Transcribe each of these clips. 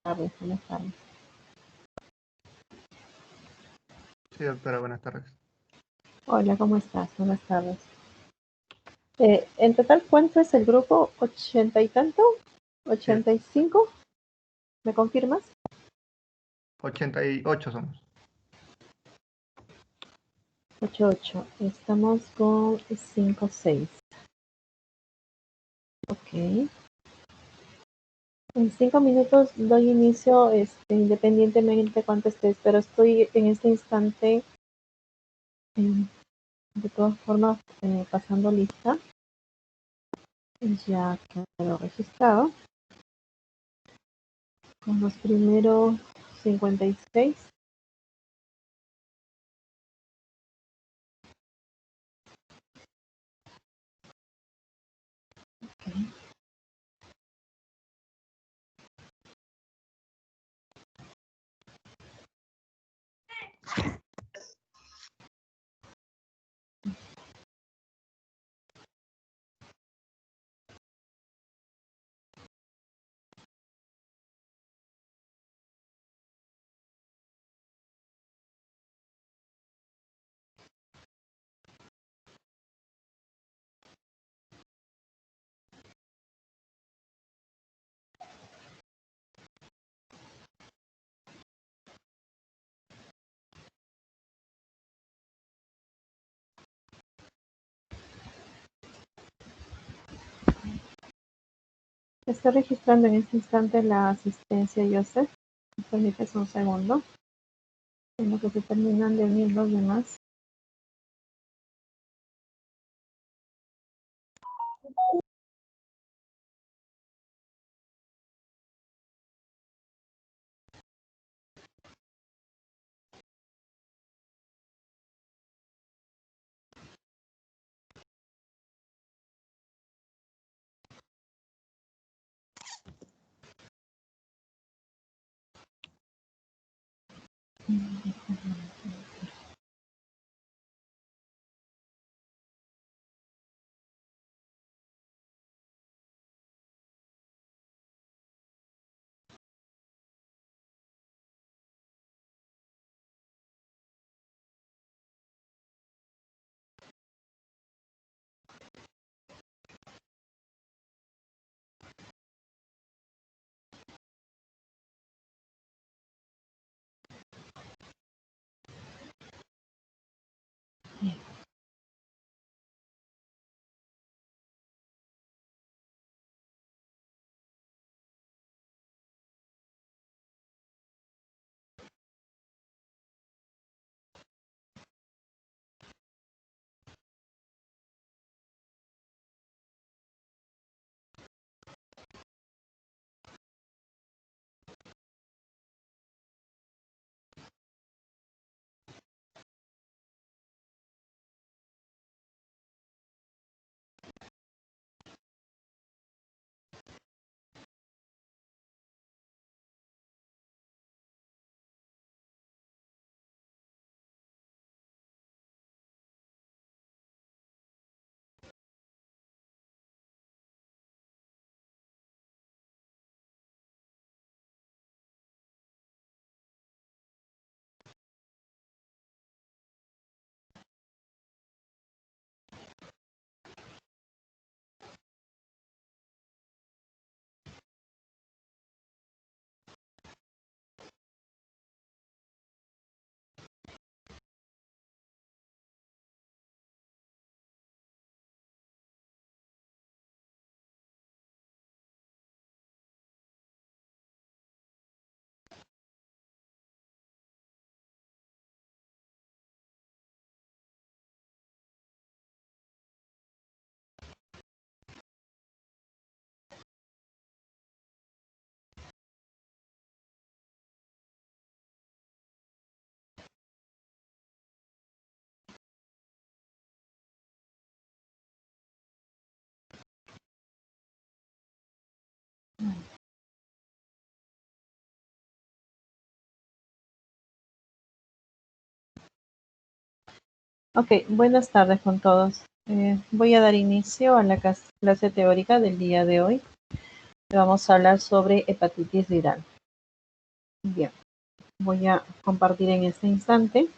tardes, buenas tardes. Sí, doctora, buenas tardes. Hola, ¿cómo estás? Buenas tardes. En total, ¿cuánto es el grupo? ¿80 y tanto? ¿85? ¿Me confirmas? 88 somos. 88. Estamos con 56. Ok. En 5 minutos doy inicio, independientemente de cuánto estés, pero estoy en este instante, de todas formas, pasando lista. Ya quedó registrado. Con los primeros 56. Okay. Estoy registrando en este instante la asistencia, Joseph. ¿Me permites un segundo? En lo que se terminan de unir los demás. Bien. Ok, buenas tardes con todos. Voy a dar inicio a la clase teórica del día de hoy. Vamos a hablar sobre hepatitis viral. Bien, voy a compartir en este instante.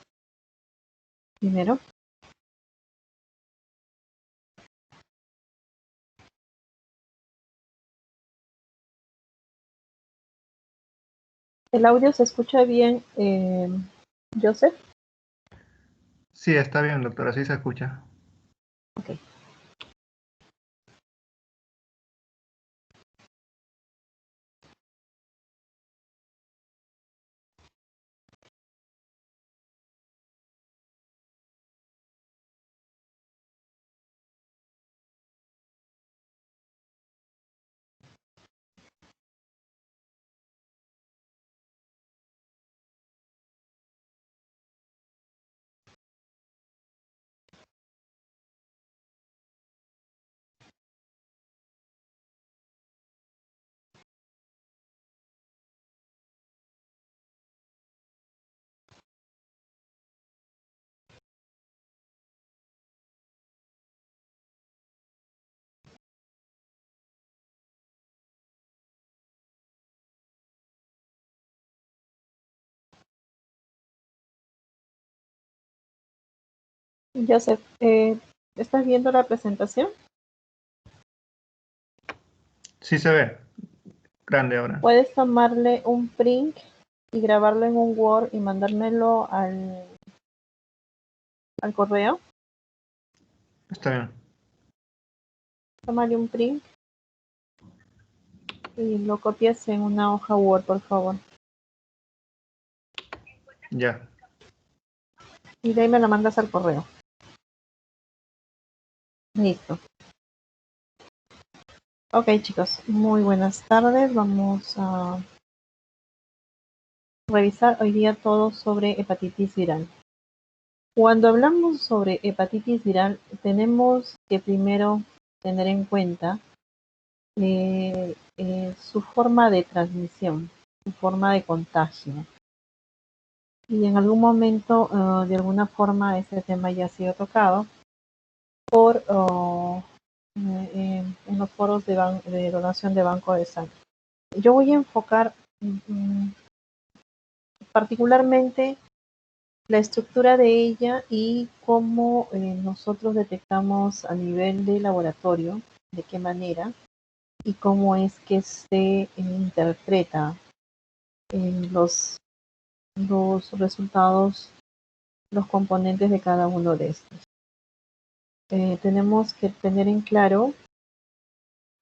Primero. ¿El audio se escucha bien, Joseph? Sí, está bien, doctora, sí se escucha. Ok. Joseph, ¿estás viendo la presentación? Sí se ve, grande ahora. Puedes tomarle un print y grabarlo en un Word y mandármelo al correo. Está bien. Tómale un print y lo copias en una hoja Word, por favor. Ya. Y de ahí me la mandas al correo. Listo. Ok, chicos, muy buenas tardes. Vamos a revisar hoy día todo sobre hepatitis viral. Cuando hablamos sobre hepatitis viral, tenemos que primero tener en cuenta su forma de transmisión, su forma de contagio. Y en algún momento, de alguna forma, este tema ya ha sido tocado por en los foros de donación de banco de sangre. Yo voy a enfocar particularmente la estructura de ella y cómo nosotros detectamos a nivel de laboratorio, de qué manera y cómo es que se interpreta los resultados, los componentes de cada uno de estos. Tenemos que tener en claro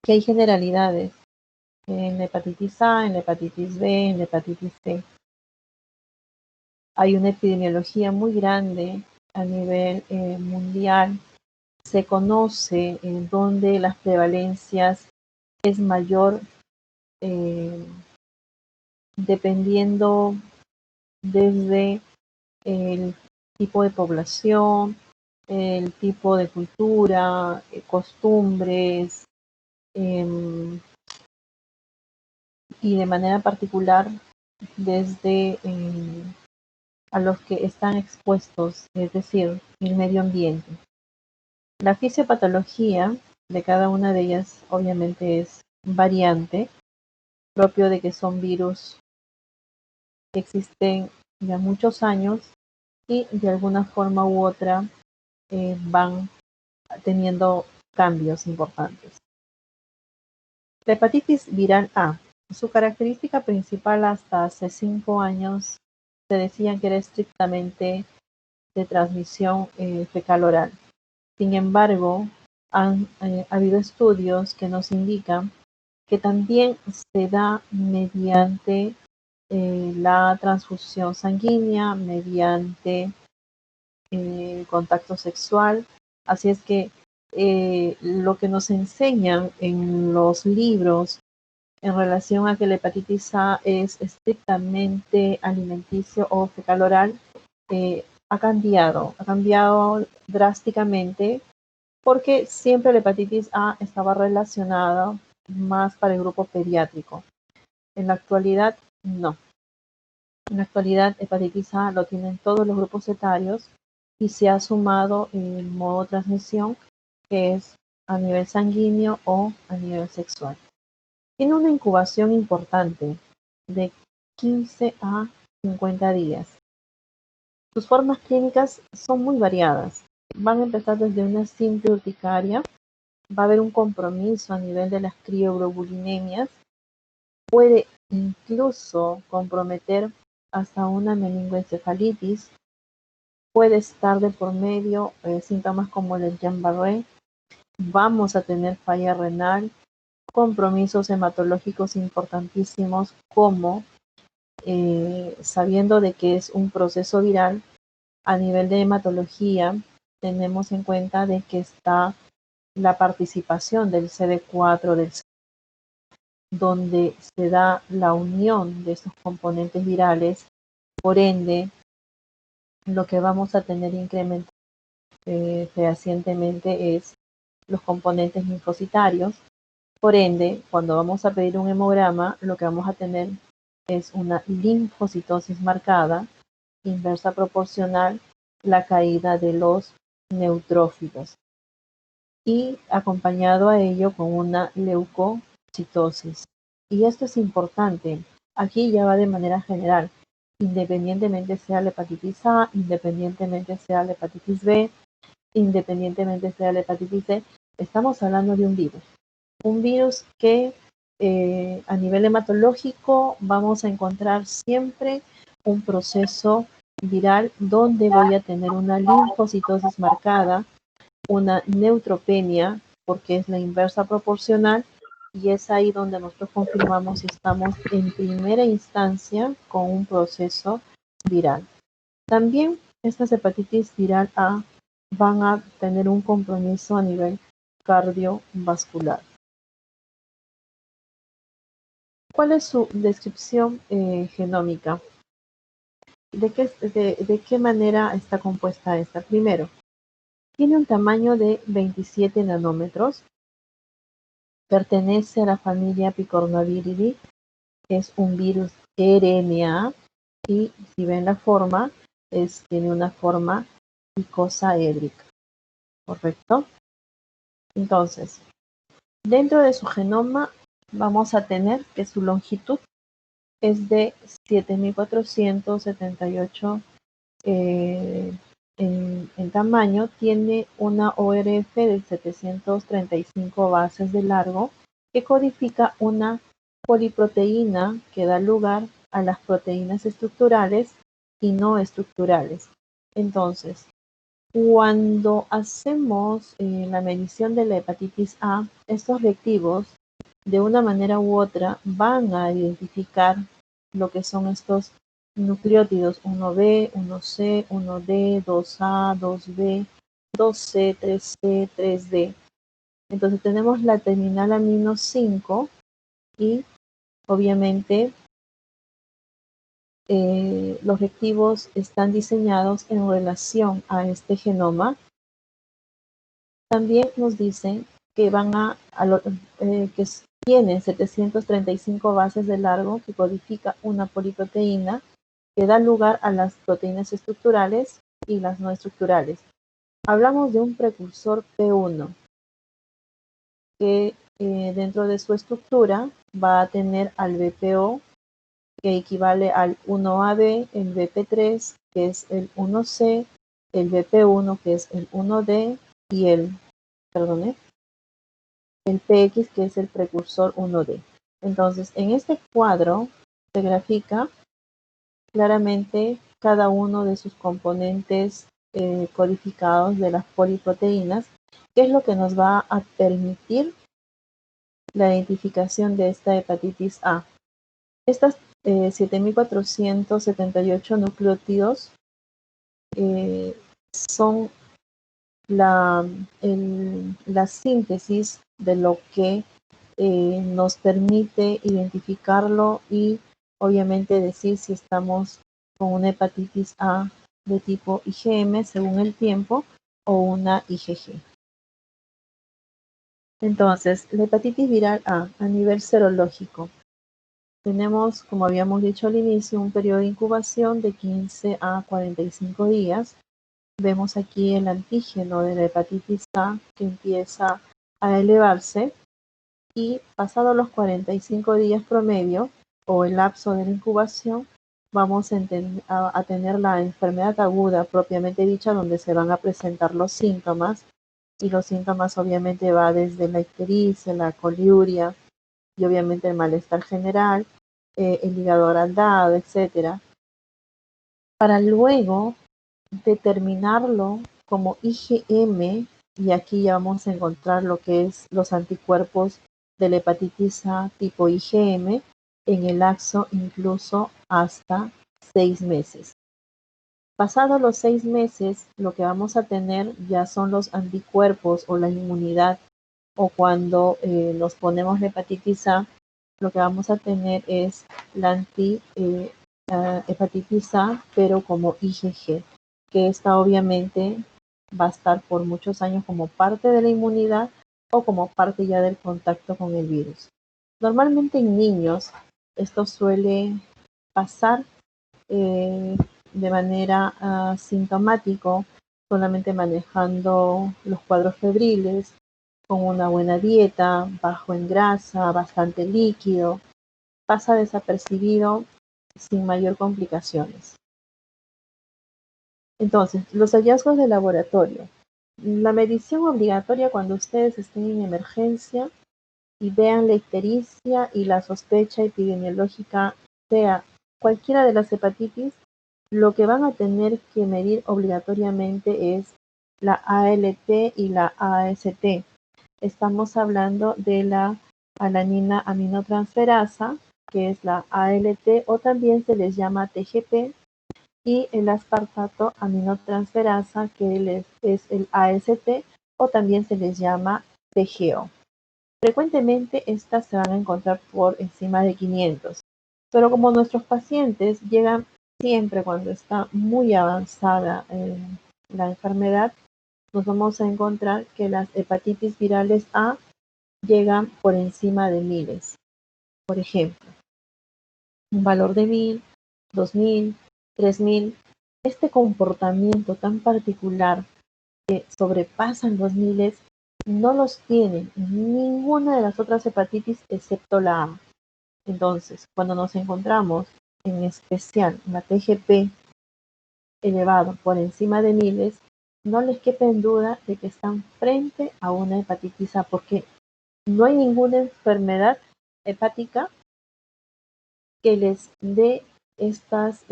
que hay generalidades en la hepatitis A, en la hepatitis B, en la hepatitis C. Hay una epidemiología muy grande a nivel mundial. Se conoce en dónde las prevalencias es mayor dependiendo desde el tipo de población, el tipo de cultura, costumbres, y de manera particular desde a los que están expuestos, es decir, el medio ambiente. La fisiopatología de cada una de ellas obviamente es variante, propio de que son virus que existen ya muchos años y de alguna forma u otra van teniendo cambios importantes. La hepatitis viral A, su característica principal hasta hace 5 años se decía que era estrictamente de transmisión fecal-oral. Sin embargo, han habido estudios que nos indican que también se da mediante la transfusión sanguínea, mediante contacto sexual. Así es que lo que nos enseñan en los libros en relación a que la hepatitis A es estrictamente alimenticio o fecal oral, ha cambiado drásticamente porque siempre la hepatitis A estaba relacionada más para el grupo pediátrico. En la actualidad, no. En la actualidad, hepatitis A lo tienen todos los grupos etarios y se ha sumado el modo de transmisión que es a nivel sanguíneo o a nivel sexual. Tiene una incubación importante de 15 a 50 días. Sus formas clínicas son muy variadas. Van a empezar desde una simple urticaria, va a haber un compromiso a nivel de las crioglobulinemias, puede incluso comprometer hasta una meningoencefalitis, puede estar de por medio síntomas como el Guillain-Barré, vamos a tener falla renal, compromisos hematológicos importantísimos como sabiendo de que es un proceso viral. A nivel de hematología tenemos en cuenta de que está la participación del CD4, donde se da la unión de estos componentes virales, por ende lo que vamos a tener incrementado fehacientemente es los componentes linfocitarios. Por ende, cuando vamos a pedir un hemograma, lo que vamos a tener es una linfocitosis marcada, inversa proporcional, la caída de los neutrófilos y acompañado a ello con una leucocitosis. Y esto es importante. Aquí ya va de manera general, independientemente sea la hepatitis A, independientemente sea la hepatitis B, independientemente sea la hepatitis C, estamos hablando de un virus. Un virus que a nivel hematológico vamos a encontrar siempre un proceso viral donde voy a tener una linfocitosis marcada, una neutropenia, porque es la inversa proporcional, y es ahí donde nosotros confirmamos si estamos en primera instancia con un proceso viral. También estas hepatitis viral A van a tener un compromiso a nivel cardiovascular. ¿Cuál es su descripción genómica? ¿De qué manera está compuesta esta? Primero, tiene un tamaño de 27 nanómetros, pertenece a la familia Picornaviridae, es un virus RNA y si ven la forma, tiene una forma icosaédrica, ¿correcto? Entonces, dentro de su genoma vamos a tener que su longitud es de 7478 en tamaño, tiene una ORF de 735 bases de largo que codifica una poliproteína que da lugar a las proteínas estructurales y no estructurales. Entonces, cuando hacemos la medición de la hepatitis A, estos reactivos de una manera u otra van a identificar lo que son estos nucleótidos 1B, 1C, 1D, 2A, 2B, 2C, 3C, 3D. Entonces tenemos la terminal amino 5 y obviamente los reactivos están diseñados en relación a este genoma. También nos dicen que que tienen 735 bases de largo que codifica una poliproteína que da lugar a las proteínas estructurales y las no estructurales. Hablamos de un precursor P1 que dentro de su estructura va a tener al BPO que equivale al 1AB, el BP3 que es el 1C, el BP1 que es el 1D y el PX que es el precursor 1D. Entonces, en este cuadro se grafica claramente cada uno de sus componentes codificados de las poliproteínas, que es lo que nos va a permitir la identificación de esta hepatitis A. Estas 7.478 nucleótidos son la síntesis de lo que nos permite identificarlo y obviamente decir si estamos con una hepatitis A de tipo IgM según el tiempo o una IgG. Entonces, la hepatitis viral A nivel serológico. Tenemos, como habíamos dicho al inicio, un periodo de incubación de 15 a 45 días. Vemos aquí el antígeno de la hepatitis A que empieza a elevarse y pasados los 45 días promedio, o el lapso de la incubación, vamos a tener la enfermedad aguda propiamente dicha, donde se van a presentar los síntomas, y los síntomas obviamente va desde la ictericia, la coliuria y obviamente el malestar general, el hígado agrandado, etcétera, para luego determinarlo como IgM, y aquí ya vamos a encontrar lo que es los anticuerpos de la hepatitis A tipo IgM en el lapso incluso hasta 6 meses. Pasados los 6 meses, lo que vamos a tener ya son los anticuerpos o la inmunidad, o cuando nos ponemos la hepatitis A, lo que vamos a tener es la hepatitis A, pero como IgG, que esta obviamente va a estar por muchos años como parte de la inmunidad o como parte ya del contacto con el virus. Normalmente en niños esto suele pasar de manera asintomático, solamente manejando los cuadros febriles, con una buena dieta, bajo en grasa, bastante líquido, pasa desapercibido sin mayor complicaciones. Entonces, los hallazgos de laboratorio. La medición obligatoria cuando ustedes estén en emergencia y vean la ictericia y la sospecha epidemiológica sea cualquiera de las hepatitis, lo que van a tener que medir obligatoriamente es la ALT y la AST. Estamos hablando de la alanina aminotransferasa, que es la ALT, o también se les llama TGP, y el aspartato aminotransferasa, que es el AST, o también se les llama TGO. Frecuentemente estas se van a encontrar por encima de 500, pero como nuestros pacientes llegan siempre cuando está muy avanzada la enfermedad, nos vamos a encontrar que las hepatitis virales A llegan por encima de miles. Por ejemplo, un valor de 1000, 2000, 3000. Este comportamiento tan particular que sobrepasan los miles no los tienen ninguna de las otras hepatitis excepto la A. Entonces, cuando nos encontramos en especial la TGP elevado por encima de miles, no les quepa en duda de que están frente a una hepatitis A, porque no hay ninguna enfermedad hepática que les dé estas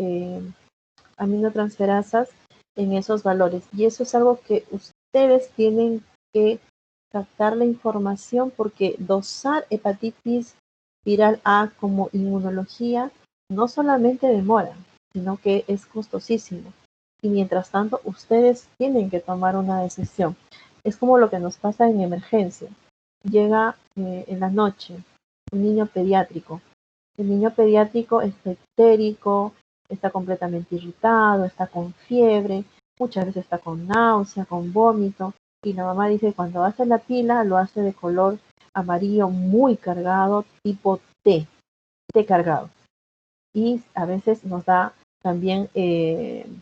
aminotransferasas en esos valores. Y eso es algo que ustedes tienen que captar la información, porque dosar hepatitis viral A como inmunología no solamente demora, sino que es costosísimo. Y mientras tanto, ustedes tienen que tomar una decisión. Es como lo que nos pasa en emergencia. Llega en la noche un niño pediátrico. El niño pediátrico está histérico, está completamente irritado, está con fiebre, muchas veces está con náusea, con vómito, y la mamá dice que cuando hace la pila lo hace de color amarillo muy cargado, tipo té cargado. Y a veces nos da también el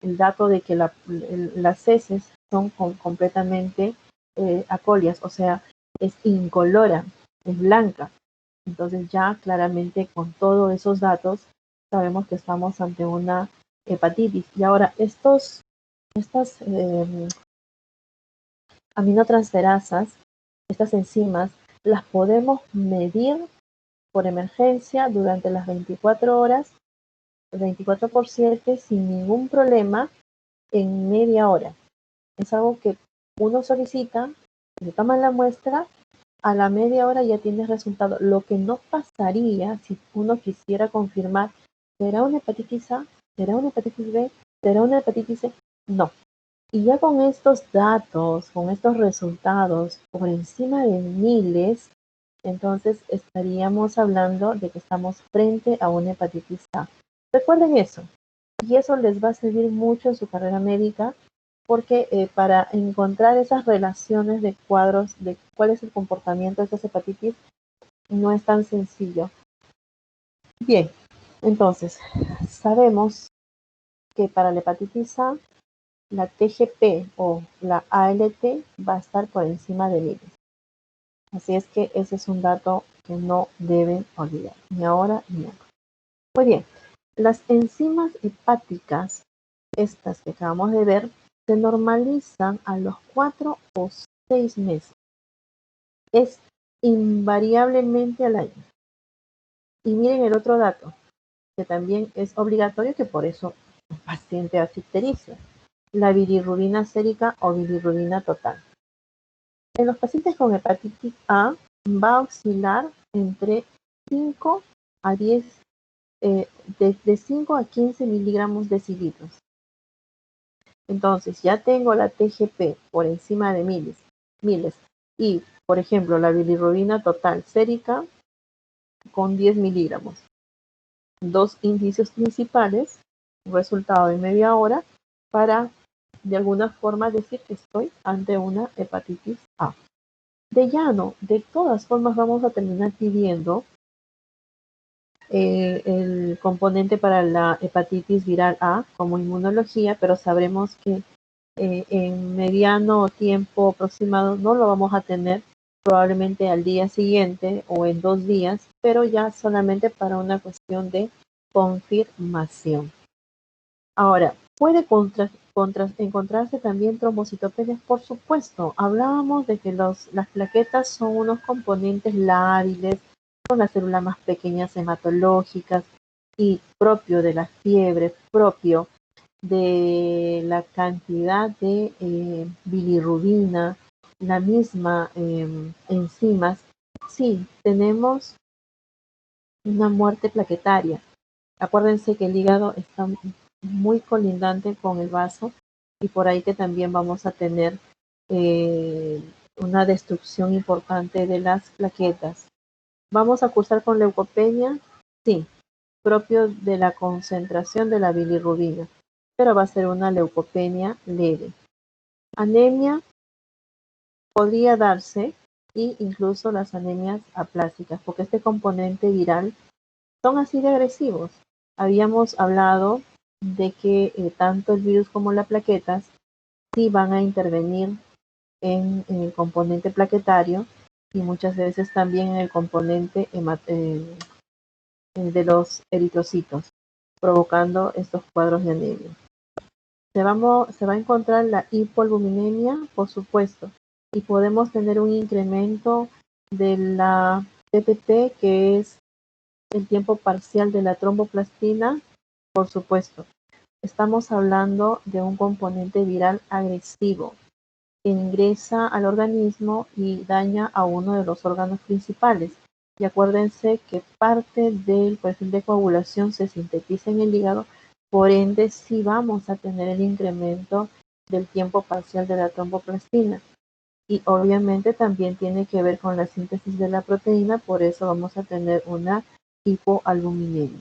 dato de que las heces son completamente acolias, o sea, es incolora, es blanca. Entonces ya claramente con todos esos datos sabemos que estamos ante una hepatitis. Y ahora estas aminotransferasas, estas enzimas, las podemos medir por emergencia durante las 24 horas, 24/7, sin ningún problema, en media hora. Es algo que uno solicita, se toma la muestra, a la media hora ya tienes resultado. Lo que no pasaría si uno quisiera confirmar, ¿será una hepatitis A? ¿Será una hepatitis B? ¿Será una hepatitis C? No. Y ya con estos datos, con estos resultados por encima de miles, entonces estaríamos hablando de que estamos frente a una hepatitis A. Recuerden eso, y eso les va a servir mucho en su carrera médica, porque para encontrar esas relaciones de cuadros de cuál es el comportamiento de estas hepatitis no es tan sencillo. Bien, entonces sabemos que para la hepatitis A, la TGP o la ALT va a estar por encima de miles. Así es que ese es un dato que no deben olvidar, ni ahora ni nunca. Muy bien, las enzimas hepáticas, estas que acabamos de ver, se normalizan a los 4 o 6 meses. Es invariablemente al año. Y miren el otro dato, que también es obligatorio, que por eso el paciente hace ictericia, la bilirrubina sérica o bilirrubina total. En los pacientes con hepatitis A va a oscilar entre 5 a 10, de 5 a 15 miligramos decilitros. Entonces ya tengo la TGP por encima de miles y, por ejemplo, la bilirrubina total sérica con 10 miligramos. Dos indicios principales, un resultado de media hora, para de alguna forma decir que estoy ante una hepatitis A. De llano, de todas formas vamos a terminar pidiendo el componente para la hepatitis viral A como inmunología, pero sabremos que en mediano tiempo aproximado no lo vamos a tener, probablemente al día siguiente o en 2 días, pero ya solamente para una cuestión de confirmación. Ahora, ¿puede encontrarse también trombocitopenias? Por supuesto. Hablábamos de que las plaquetas son unos componentes lábiles, son las células más pequeñas hematológicas y propio de la fiebre, propio de la cantidad de bilirrubina, la misma enzimas. Sí, tenemos una muerte plaquetaria. Acuérdense que el hígado está muy colindante con el vaso y por ahí que también vamos a tener eh, una destrucción importante de las plaquetas. ¿Vamos a cursar con leucopenia? Sí, propio de la concentración de la bilirrubina, pero va a ser una leucopenia leve. Anemia podría darse, y incluso las anemias aplásicas, porque este componente viral son así de agresivos. Habíamos hablado de que tanto el virus como las plaquetas sí van a intervenir en el componente plaquetario y muchas veces también en el componente de los eritrocitos, provocando estos cuadros de anemia. Se va a encontrar la hipoalbuminemia, por supuesto, y podemos tener un incremento de la TPP, que es el tiempo parcial de la tromboplastina, por supuesto. Estamos hablando de un componente viral agresivo que ingresa al organismo y daña a uno de los órganos principales. Y acuérdense que parte del perfil de coagulación se sintetiza en el hígado, por ende sí vamos a tener el incremento del tiempo parcial de la tromboplastina. Y obviamente también tiene que ver con la síntesis de la proteína, por eso vamos a tener una hipoalbuminemia.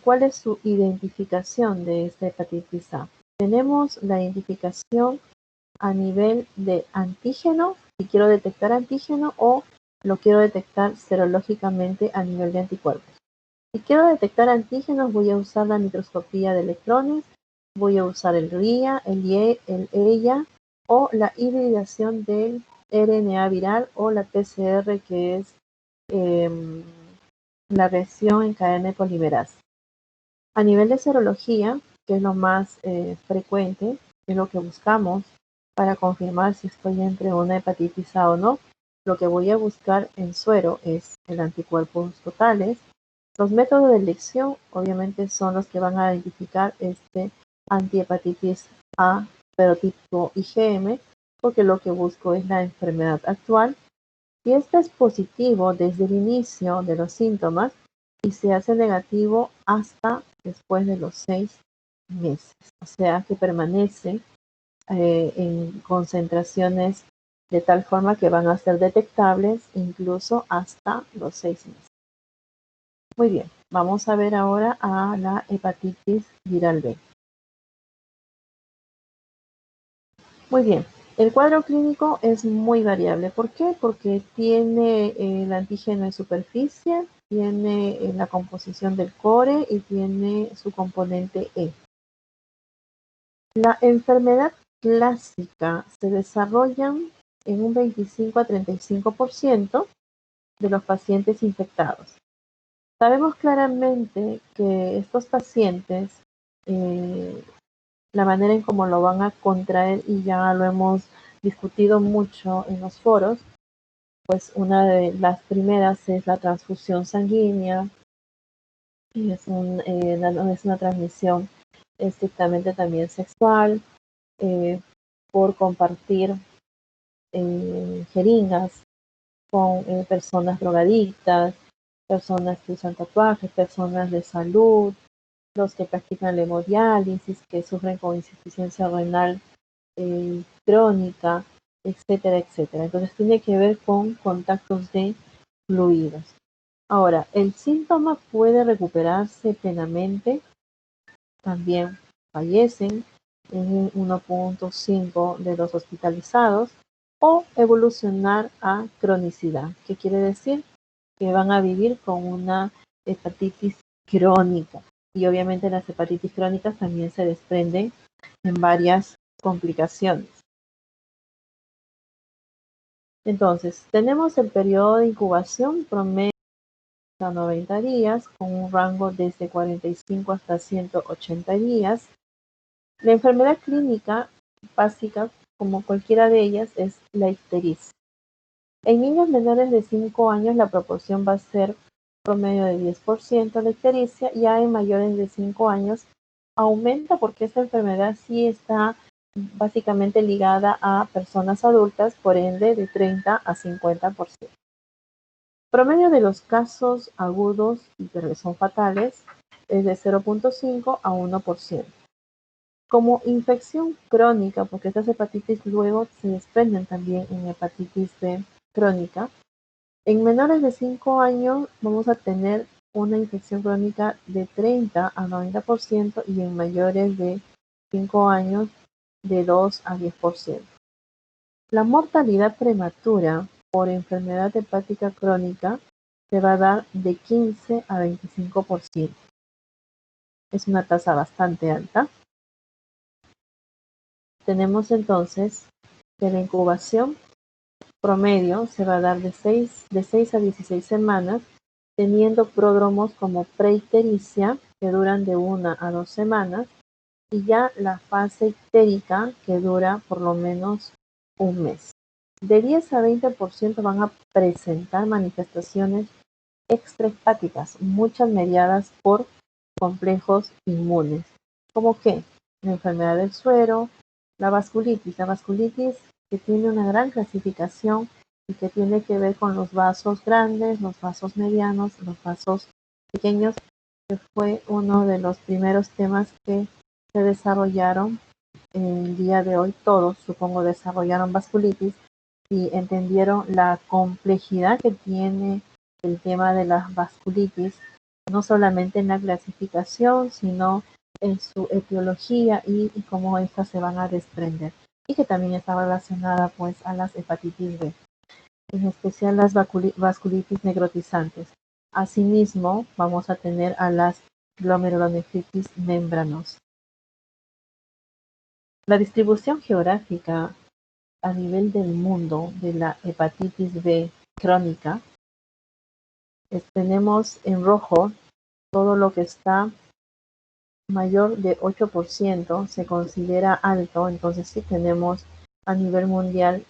¿Cuál es su identificación de esta hepatitis A? Tenemos la identificación a nivel de antígeno, si quiero detectar antígeno, o lo quiero detectar serológicamente a nivel de anticuerpos. Si quiero detectar antígenos, voy a usar la microscopía de electrones, voy a usar el RIA, el EIA o la hibridación del RNA viral o la PCR, que es la reacción en cadena de polimerasa. A nivel de serología, que es lo más frecuente, es lo que buscamos para confirmar si estoy entre una hepatitis A o no, lo que voy a buscar en suero es el anticuerpos totales. Los métodos de elección obviamente son los que van a identificar este antihepatitis A, pero tipo IgM, porque lo que busco es la enfermedad actual. Si este es positivo desde el inicio de los síntomas y se hace negativo hasta después de los 6 meses, o sea que permanece en concentraciones de tal forma que van a ser detectables incluso hasta los 6 meses. Muy bien, vamos a ver ahora a la hepatitis viral B. Muy bien, el cuadro clínico es muy variable. ¿Por qué? Porque tiene el antígeno en superficie, tiene la composición del core y tiene su componente E. La enfermedad clásica se desarrollan en un 25 a 35% de los pacientes infectados. Sabemos claramente que estos pacientes, la manera en cómo lo van a contraer, y ya lo hemos discutido mucho en los foros, pues una de las primeras es la transfusión sanguínea, y no es una transmisión estrictamente también sexual, por compartir jeringas con personas drogadictas, personas que usan tatuajes, personas de salud, los que practican la hemodiálisis, que sufren con insuficiencia renal crónica, etcétera, etcétera. Entonces tiene que ver con contactos de fluidos. Ahora, el síntoma puede recuperarse plenamente, también fallecen en un 1.5 de los hospitalizados, o evolucionar a cronicidad. ¿Qué quiere decir? Que van a vivir con una hepatitis crónica. Y obviamente las hepatitis crónicas también se desprenden en varias complicaciones. Entonces, tenemos el periodo de incubación promedio a 90 días, con un rango desde 45 hasta 180 días. La enfermedad clínica básica, como cualquiera de ellas, es la ictericia. En niños menores de 5 años la proporción va a ser promedio de 10% la ictericia. Ya en mayores de 5 años aumenta, porque esta enfermedad sí está básicamente ligada a personas adultas, por ende de 30 a 50%. Promedio de los casos agudos y que son fatales es de 0.5 a 1%. Como infección crónica, porque estas hepatitis luego se desprenden también en hepatitis B crónica, en menores de 5 años vamos a tener una infección crónica de 30 a 90%, y en mayores de 5 años de 2 a 10%. La mortalidad prematura por enfermedad hepática crónica se va a dar de 15 a 25%. Es una tasa bastante alta. Tenemos entonces que la incubación promedio se va a dar de 6 a 16 semanas, teniendo pródromos como preictericia, que duran de 1 a 2 semanas, y ya la fase ictérica, que dura por lo menos un mes. De 10 a 20% van a presentar manifestaciones extrahepáticas, muchas mediadas por complejos inmunes, como que la enfermedad del suero, la vasculitis que tiene una gran clasificación y que tiene que ver con los vasos grandes, los vasos medianos, los vasos pequeños, que fue uno de los primeros temas que se desarrollaron. En el día de hoy todos, supongo, desarrollaron vasculitis y entendieron la complejidad que tiene el tema de las vasculitis, no solamente en la clasificación, sino en su etiología y cómo estas se van a desprender, y que también está relacionada pues a las hepatitis B, en especial las vasculitis necrotizantes. Asimismo, vamos a tener a las glomerulonefritis membranosas. La distribución geográfica a nivel del mundo de la hepatitis B crónica, tenemos en rojo todo lo que está mayor de 8%, se considera alto. Entonces sí tenemos a nivel mundial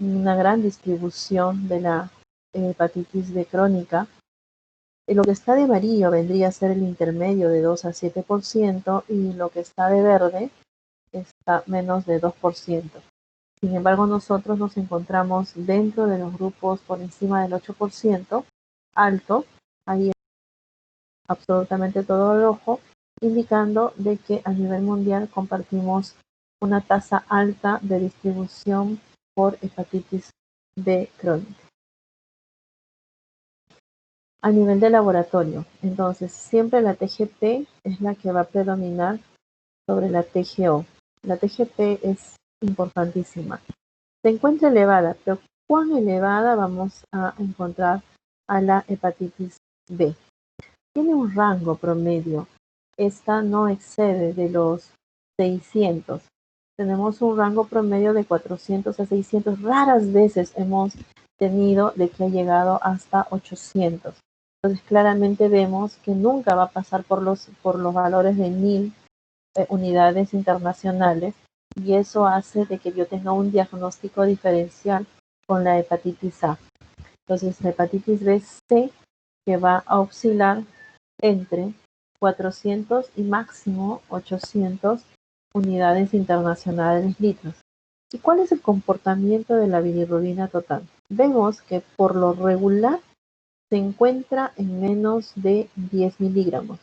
una gran distribución de la hepatitis B crónica. Y lo que está de amarillo vendría a ser el intermedio, de 2 a 7%, y lo que está de verde está menos de 2%. Sin embargo, nosotros nos encontramos dentro de los grupos por encima del 8%, alto, ahí es absolutamente todo rojo, indicando de que a nivel mundial compartimos una tasa alta de distribución por hepatitis B crónica. A nivel de laboratorio, entonces siempre la TGP es la que va a predominar sobre la TGO. La TGP es importantísima. Se encuentra elevada, pero ¿cuán elevada vamos a encontrar a la hepatitis B? Tiene un rango promedio. Esta no excede de los 600. tenemos un rango promedio de 400 a 600. Raras veces hemos tenido de que ha llegado hasta 800. Entonces claramente vemos que nunca va a pasar por los valores de 1000 unidades internacionales, y eso hace de que yo tenga un diagnóstico diferencial con la hepatitis A. Entonces la hepatitis B C, que va a oscilar entre 400 y máximo 800 unidades internacionales litros. ¿Y cuál es el comportamiento de la bilirrubina total? Vemos que por lo regular se encuentra en menos de 10 miligramos.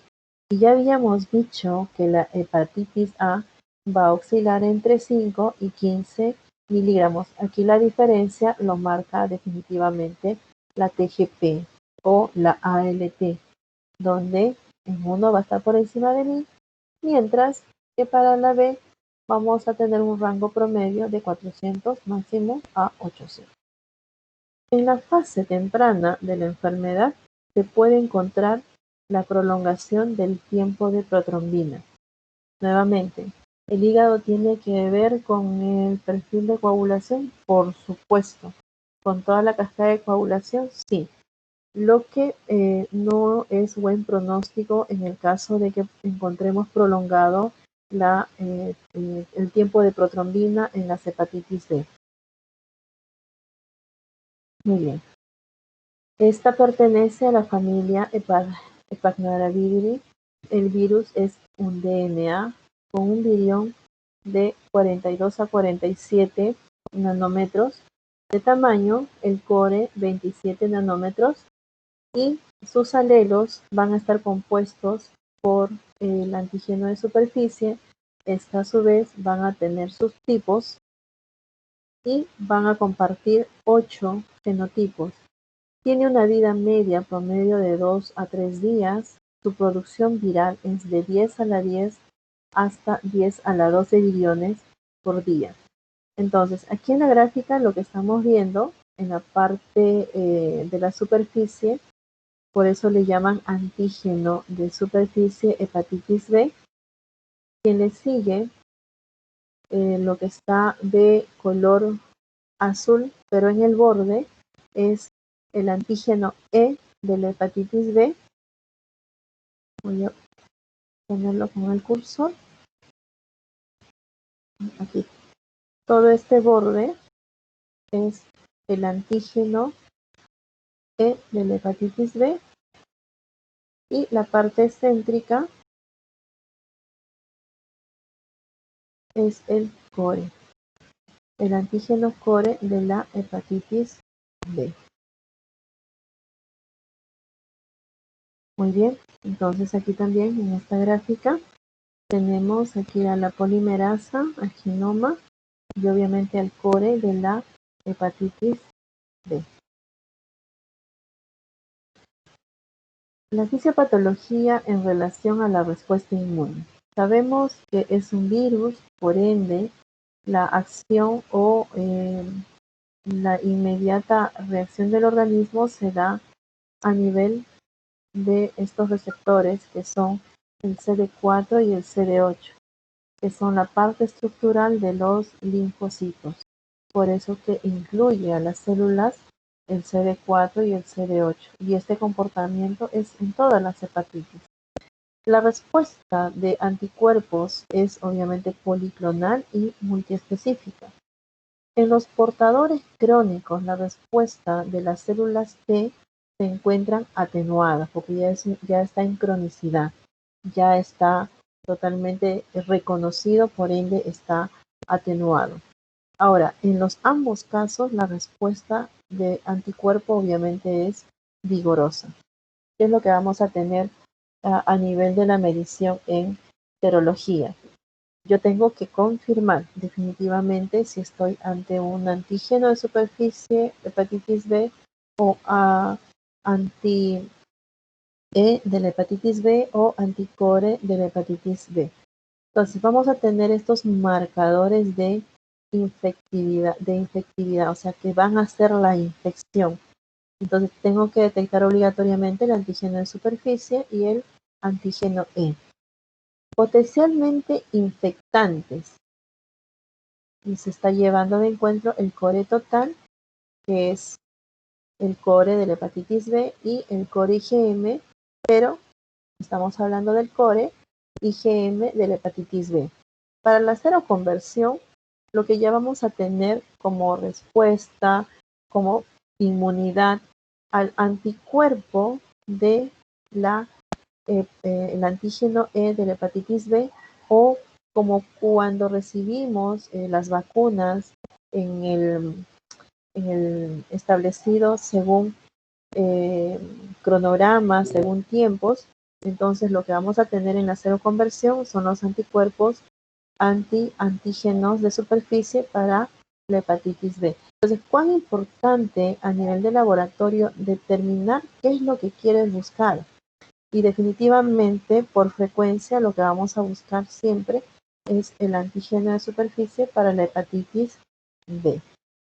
Y ya habíamos dicho que la hepatitis A va a oscilar entre 5 y 15 miligramos. Aquí la diferencia lo marca definitivamente la TGP o la ALT, donde en uno va a estar por encima de 1000, mientras que para la B vamos a tener un rango promedio de 400 máximo a 800. En la fase temprana de la enfermedad se puede encontrar la prolongación del tiempo de protrombina. Nuevamente, ¿el hígado tiene que ver con el perfil de coagulación? Por supuesto. ¿Con toda la cascada de coagulación? Sí. Lo que no es buen pronóstico en el caso de que encontremos prolongado el tiempo de protrombina en las hepatitis B. Muy bien. Esta pertenece a la familia Hepagnaravidae. El virus es un DNA con un virión de 42 a 47 nanómetros de tamaño, el core 27 nanómetros, y sus alelos van a estar compuestos por el antígeno de superficie. Esta a su vez van a tener sus tipos y van a compartir 8 fenotipos. Tiene una vida media promedio de 2 a 3 días. Su producción viral es de 10 a la 10 hasta 10 a la 12 billones por día. Entonces, aquí en la gráfica lo que estamos viendo en la parte de la superficie, por eso le llaman antígeno de superficie hepatitis B. Quien le sigue, lo que está de color azul, pero en el borde, es el antígeno E de la hepatitis B. Voy a ponerlo con el cursor. Aquí. Todo este borde es el antígeno E de la hepatitis B, y la parte céntrica es el core, el antígeno core de la hepatitis B. Muy bien, entonces aquí también en esta gráfica tenemos aquí a la polimerasa, al genoma, y obviamente al core de la hepatitis B. La fisiopatología en relación a la respuesta inmune. Sabemos que es un virus, por ende, la acción o la inmediata reacción del organismo se da a nivel de estos receptores, que son el CD4 y el CD8, que son la parte estructural de los linfocitos. Por eso que incluye a las células el CD4 y el CD8, y este comportamiento es en todas las hepatitis. La respuesta de anticuerpos es obviamente policlonal y multiespecífica. En los portadores crónicos, la respuesta de las células T se encuentran atenuadas porque ya está en cronicidad, ya está totalmente reconocido, por ende está atenuado. Ahora, en los ambos casos, la respuesta de anticuerpo obviamente es vigorosa. ¿Qué es lo que vamos a tener a nivel de la medición en serología? Yo tengo que confirmar definitivamente si estoy ante un antígeno de superficie, hepatitis B, o anti-E de la hepatitis B o anticore de la hepatitis B. Entonces vamos a tener estos marcadores de infectividad, o sea que van a hacer la infección. Entonces tengo que detectar obligatoriamente el antígeno de superficie y el antígeno E. Potencialmente infectantes. y se está llevando de encuentro el core total, que es el core de la hepatitis B, y el core IgM, pero estamos hablando del core IgM de la hepatitis B. Para la seroconversión, lo que ya vamos a tener como respuesta, como inmunidad al anticuerpo de el antígeno E de la hepatitis B, o como cuando recibimos las vacunas en el establecido según cronogramas, según tiempos. Entonces lo que vamos a tener en la seroconversión son los anticuerpos antígenos de superficie para la hepatitis B. Entonces, ¿cuán importante a nivel de laboratorio determinar qué es lo que quieres buscar? Y definitivamente, por frecuencia, lo que vamos a buscar siempre es el antígeno de superficie para la hepatitis B,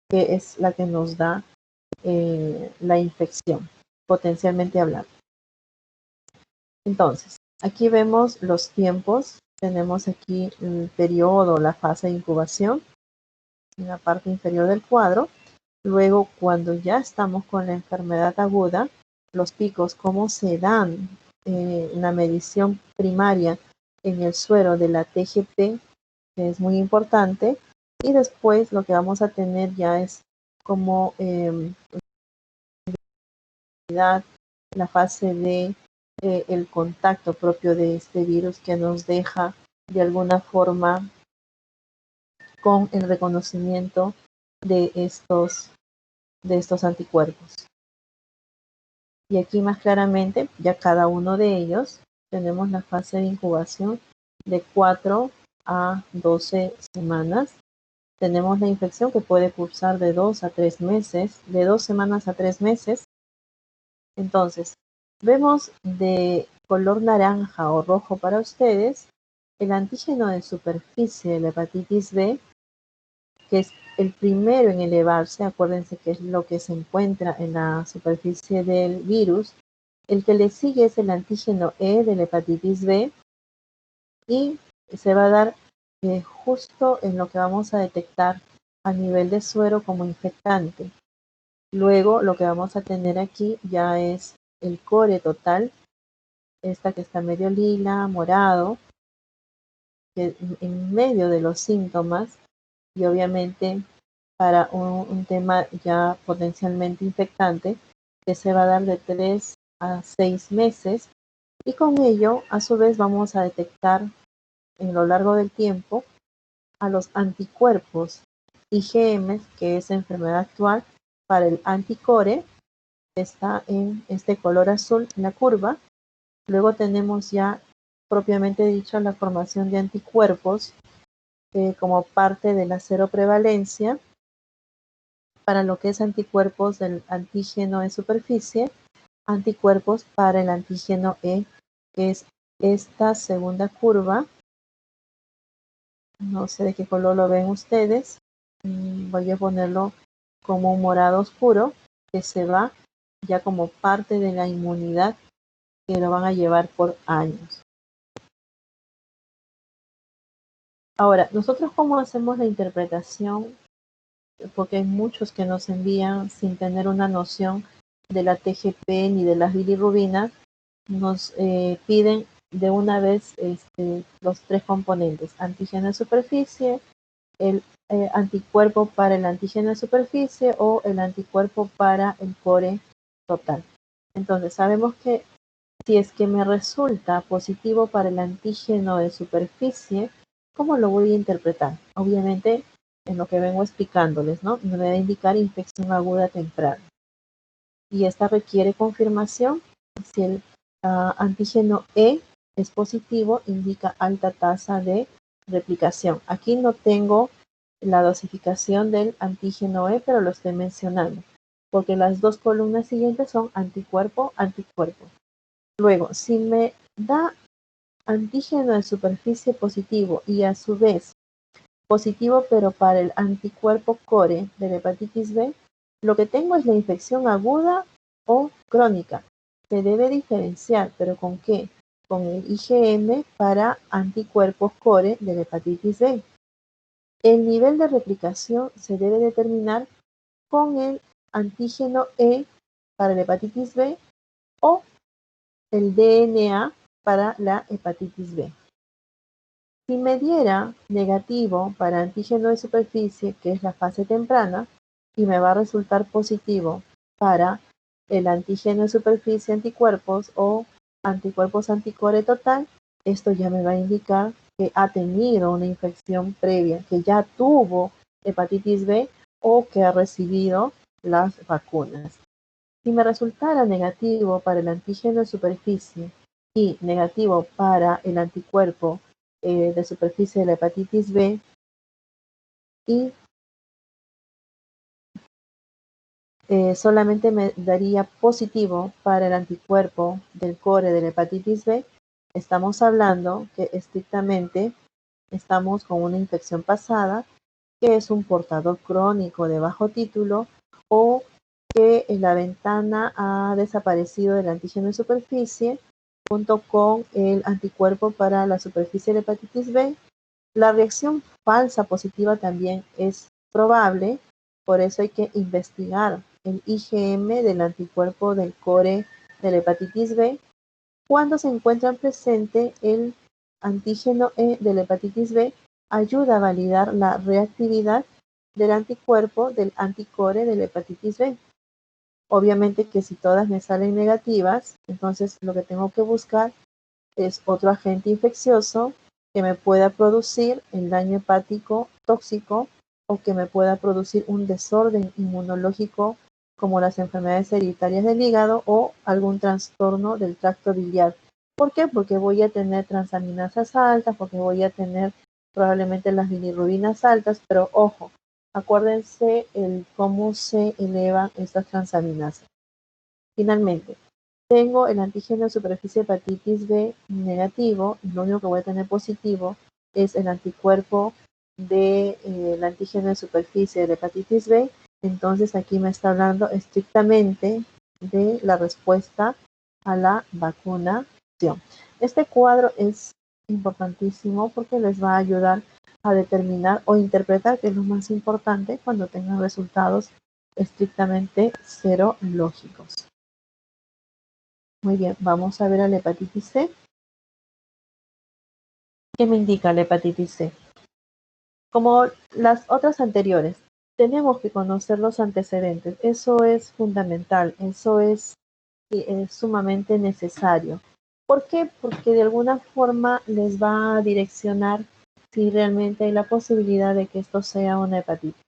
que es la que nos da la infección, potencialmente hablando. Entonces, aquí vemos los tiempos. Tenemos aquí el periodo, la fase de incubación en la parte inferior del cuadro. Luego, cuando ya estamos con la enfermedad aguda, los picos, cómo se dan en la medición primaria en el suero de la TGP, que es muy importante. Y después lo que vamos a tener ya es como la fase de el contacto propio de este virus, que nos deja de alguna forma con el reconocimiento de estos anticuerpos. Y aquí más claramente, ya cada uno de ellos, tenemos la fase de incubación de 4 a 12 semanas. Tenemos la infección que puede cursar de 2 a 3 meses, de 2 semanas a 3 meses. Entonces, vemos de color naranja o rojo para ustedes el antígeno de superficie de la hepatitis B, que es el primero en elevarse. Acuérdense que es lo que se encuentra en la superficie del virus. El que le sigue es el antígeno E de la hepatitis B, y se va a dar justo en lo que vamos a detectar a nivel de suero como infectante. Luego lo que vamos a tener aquí ya es el core total, esta que está medio lila, morado, que en medio de los síntomas, y obviamente para un tema ya potencialmente infectante, que se va a dar de 3 a 6 meses, y con ello a su vez vamos a detectar en lo largo del tiempo a los anticuerpos IgM, que es enfermedad actual, para el anticore, que está en este color azul en la curva. Luego tenemos ya propiamente dicho la formación de anticuerpos como parte de la seroprevalencia para lo que es anticuerpos del antígeno de superficie, anticuerpos para el antígeno E, que es esta segunda curva. No sé de qué color lo ven ustedes. Voy a ponerlo como un morado oscuro, que se va ya como parte de la inmunidad, que lo van a llevar por años. Ahora, nosotros cómo hacemos la interpretación, porque hay muchos que nos envían sin tener una noción de la TGP ni de las bilirrubinas, nos piden de una vez los tres componentes: antígeno de superficie, el anticuerpo para el antígeno de superficie o el anticuerpo para el core total. Entonces sabemos que si es que me resulta positivo para el antígeno de superficie, ¿cómo lo voy a interpretar? Obviamente, en lo que vengo explicándoles, ¿no? Me va a indicar infección aguda temprana. Y esta requiere confirmación. Si el antígeno E es positivo, indica alta tasa de replicación. Aquí no tengo la dosificación del antígeno E, pero lo estoy mencionando, porque las dos columnas siguientes son anticuerpo, anticuerpo. Luego, si me da antígeno de superficie positivo y a su vez positivo pero para el anticuerpo core de la hepatitis B, lo que tengo es la infección aguda o crónica. Se debe diferenciar, pero ¿con qué? Con el IgM para anticuerpos core de la hepatitis B. El nivel de replicación se debe determinar con el antígeno E para la hepatitis B o el DNA para la hepatitis B. Si me diera negativo para antígeno de superficie, que es la fase temprana, y me va a resultar positivo para el antígeno de superficie anticuerpos o anticuerpos anticore total, esto ya me va a indicar que ha tenido una infección previa, que ya tuvo hepatitis B o que ha recibido las vacunas. Si me resultara negativo para el antígeno de superficie y negativo para el anticuerpo de superficie de la hepatitis B y solamente me daría positivo para el anticuerpo del core de la hepatitis B, estamos hablando que estrictamente estamos con una infección pasada, que es un portador crónico de bajo título o que en la ventana ha desaparecido del antígeno de superficie junto con el anticuerpo para la superficie de la hepatitis B. La reacción falsa positiva también es probable, por eso hay que investigar el IgM del anticuerpo del core de la hepatitis B cuando se encuentra presente el antígeno E de la hepatitis B, ayuda a validar la reactividad del anticuerpo del anticore de la hepatitis B. Obviamente que si todas me salen negativas, entonces lo que tengo que buscar es otro agente infeccioso que me pueda producir el daño hepático tóxico o que me pueda producir un desorden inmunológico como las enfermedades hereditarias del hígado o algún trastorno del tracto biliar. ¿Por qué? Porque voy a tener transaminasas altas, porque voy a tener probablemente las bilirrubinas altas, pero ojo, acuérdense cómo se elevan estas transaminasas. Finalmente, tengo el antígeno de superficie de hepatitis B negativo, y lo único que voy a tener positivo es el anticuerpo del antígeno de superficie de la hepatitis B. Entonces aquí me está hablando estrictamente de la respuesta a la vacunación. Este cuadro es importantísimo porque les va a ayudar a determinar o interpretar, que es lo más importante cuando tengan resultados estrictamente serológicos. Muy bien, vamos a ver a la hepatitis C. ¿Qué me indica la hepatitis C? Como las otras anteriores, tenemos que conocer los antecedentes. Eso es fundamental, eso es sumamente necesario. ¿Por qué? Porque de alguna forma les va a direccionar si realmente hay la posibilidad de que esto sea una hepatitis.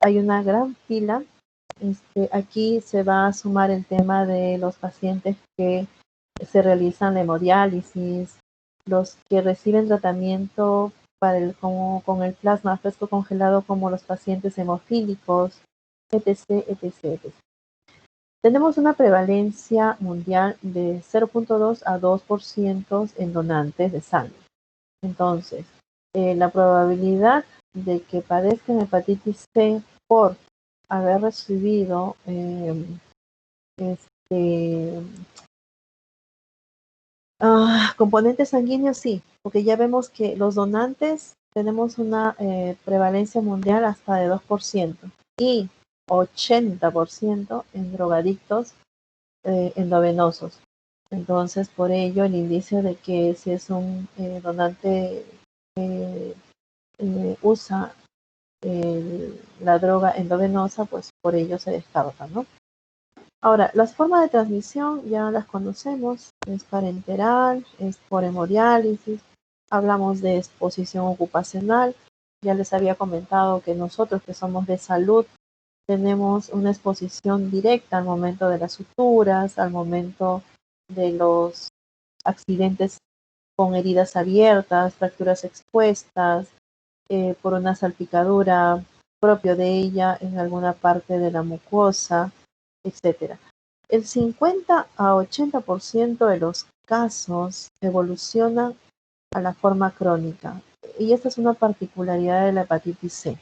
Hay una gran fila. Aquí se va a sumar el tema de los pacientes que se realizan la hemodiálisis, los que reciben tratamiento con el plasma fresco congelado como los pacientes hemofílicos, etc., etc., etc. Tenemos una prevalencia mundial de 0.2 a 2% en donantes de sangre. Entonces, la probabilidad de que padezcan hepatitis C por haber recibido componentes sanguíneos, sí, porque ya vemos que los donantes tenemos una prevalencia mundial hasta de 2% y 80% en drogadictos endovenosos. Entonces, por ello, el indicio de que si es un donante que usa la droga endovenosa, pues por ello se descarta, ¿no? Ahora, las formas de transmisión ya las conocemos, es parenteral, es por hemodiálisis, hablamos de exposición ocupacional, ya les había comentado que nosotros que somos de salud tenemos una exposición directa al momento de las suturas, al momento de los accidentes con heridas abiertas, fracturas expuestas, por una salpicadura propio de ella en alguna parte de la mucosa, etcétera. El 50 a 80% de los casos evolucionan a la forma crónica y esta es una particularidad de la hepatitis C.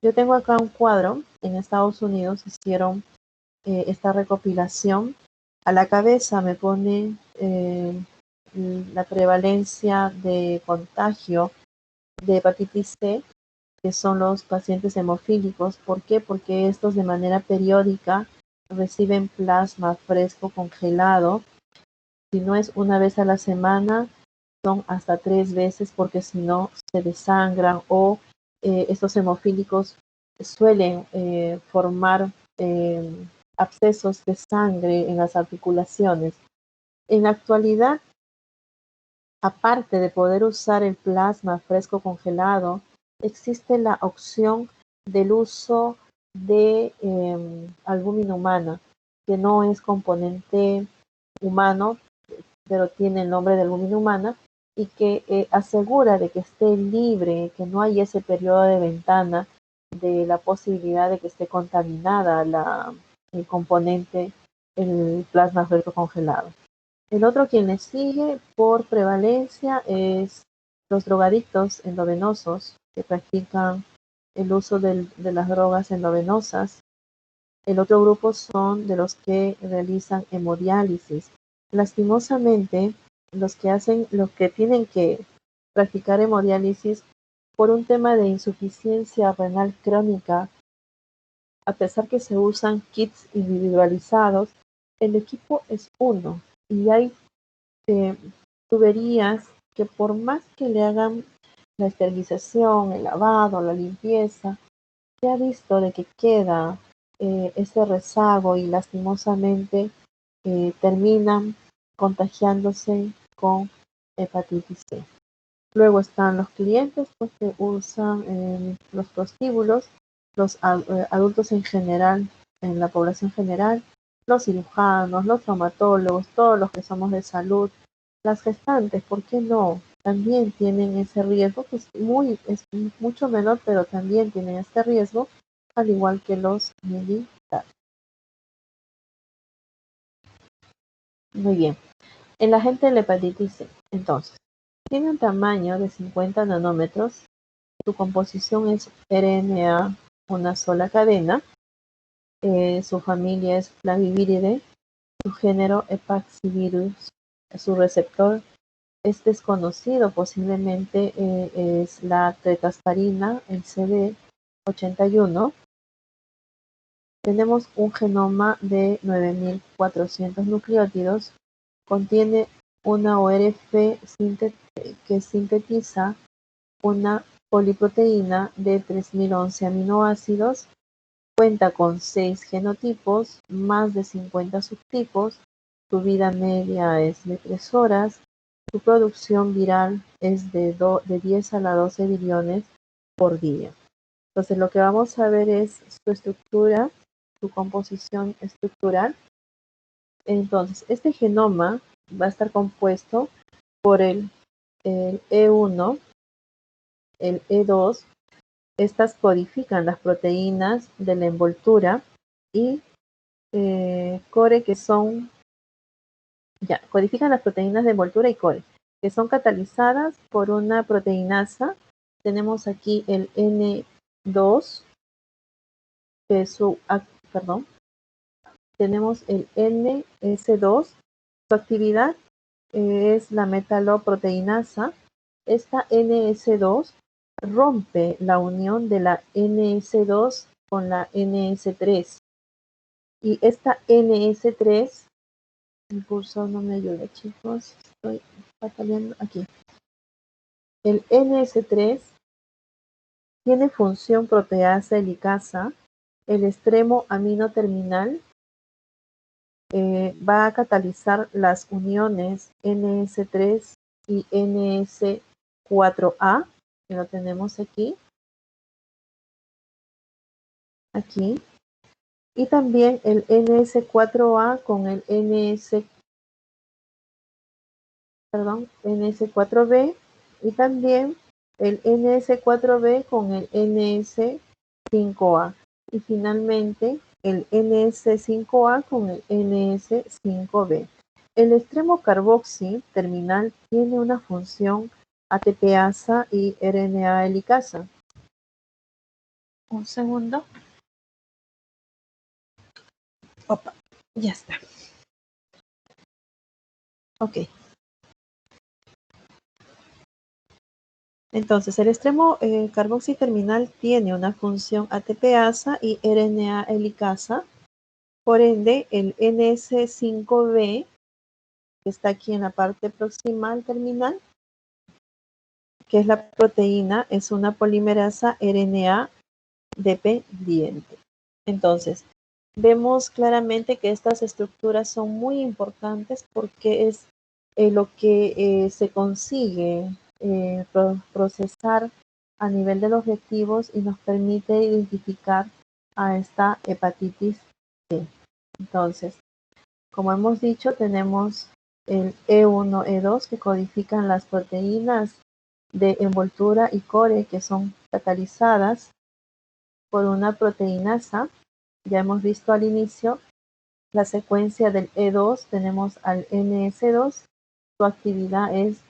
Yo tengo acá un cuadro, en Estados Unidos hicieron esta recopilación. A la cabeza me pone la prevalencia de contagio de hepatitis C, que son los pacientes hemofílicos. ¿Por qué? Porque estos de manera periódica reciben plasma fresco congelado. Si no es una vez a la semana, son hasta 3 veces, porque si no se desangran o estos hemofílicos suelen formar abscesos de sangre en las articulaciones. En la actualidad, aparte de poder usar el plasma fresco congelado, existe la opción del uso de albúmina humana, que no es componente humano, pero tiene el nombre de albúmina humana, y que asegura de que esté libre, que no hay ese periodo de ventana de la posibilidad de que esté contaminada el componente, el plasma fresco congelado. El otro quien le sigue por prevalencia es los drogadictos endovenosos que practican el uso de las drogas endovenosas. El otro grupo son de los que realizan hemodiálisis. Lastimosamente, los que tienen que practicar hemodiálisis por un tema de insuficiencia renal crónica, a pesar que se usan kits individualizados, el equipo es uno y hay tuberías que por más que le hagan la esterilización, el lavado, la limpieza, se ha visto de que queda ese rezago y lastimosamente terminan contagiándose con hepatitis C. Luego están los clientes pues, que usan los prostíbulos, los adultos en general, en la población general, los cirujanos, los traumatólogos, todos los que somos de salud, las gestantes, ¿por qué no? También tienen ese riesgo, que es mucho menor, pero también tienen este riesgo, al igual que los militares. Muy bien. El agente de la hepatitis C, entonces, tiene un tamaño de 50 nanómetros, su composición es RNA, una sola cadena, su familia es Flaviviridae, su género Epaxivirus, su receptor es desconocido, posiblemente es la tetasparina, el CD81. Tenemos un genoma de 9.400 nucleótidos, contiene una ORF que sintetiza una poliproteína de 3011 aminoácidos, cuenta con 6 genotipos, más de 50 subtipos, su vida media es de 3 horas, su producción viral es de 10 a la 12 billones por día. Entonces lo que vamos a ver es su estructura, su composición estructural. Entonces este genoma va a estar compuesto por el E1, el E2, estas codifican las proteínas de la envoltura y core que son, codifican las proteínas de envoltura y core, que son catalizadas por una proteinasa. Tenemos aquí el N2, que es tenemos el NS2, su actividad es la metaloproteinasa. Esta NS2 rompe la unión de la NS2 con la NS3. Y esta NS3, el cursor no me ayuda, chicos, estoy batallando aquí. El NS3 tiene función proteasa helicasa. El extremo amino terminal va a catalizar las uniones NS3 y NS4A, que lo tenemos aquí, y también el NS4A con el NS4B, y también el NS4B con el NS5A, y finalmente el NS5A con el NS5B. El extremo carboxi terminal tiene una función ATPasa y RNA helicasa. Un segundo. Opa, ya está. Ok. Entonces, el extremo carboxiterminal tiene una función ATPasa y RNA helicasa. Por ende, el NS5B, que está aquí en la parte proximal terminal, que es la proteína, es una polimerasa RNA dependiente. Entonces, vemos claramente que estas estructuras son muy importantes porque es lo que se consigue procesar a nivel de los reactivos y nos permite identificar a esta hepatitis C. Entonces, como hemos dicho, tenemos el E1, E2 que codifican las proteínas de envoltura y core que son catalizadas por una proteinasa. Ya hemos visto al inicio la secuencia del E2, tenemos al NS2, su actividad es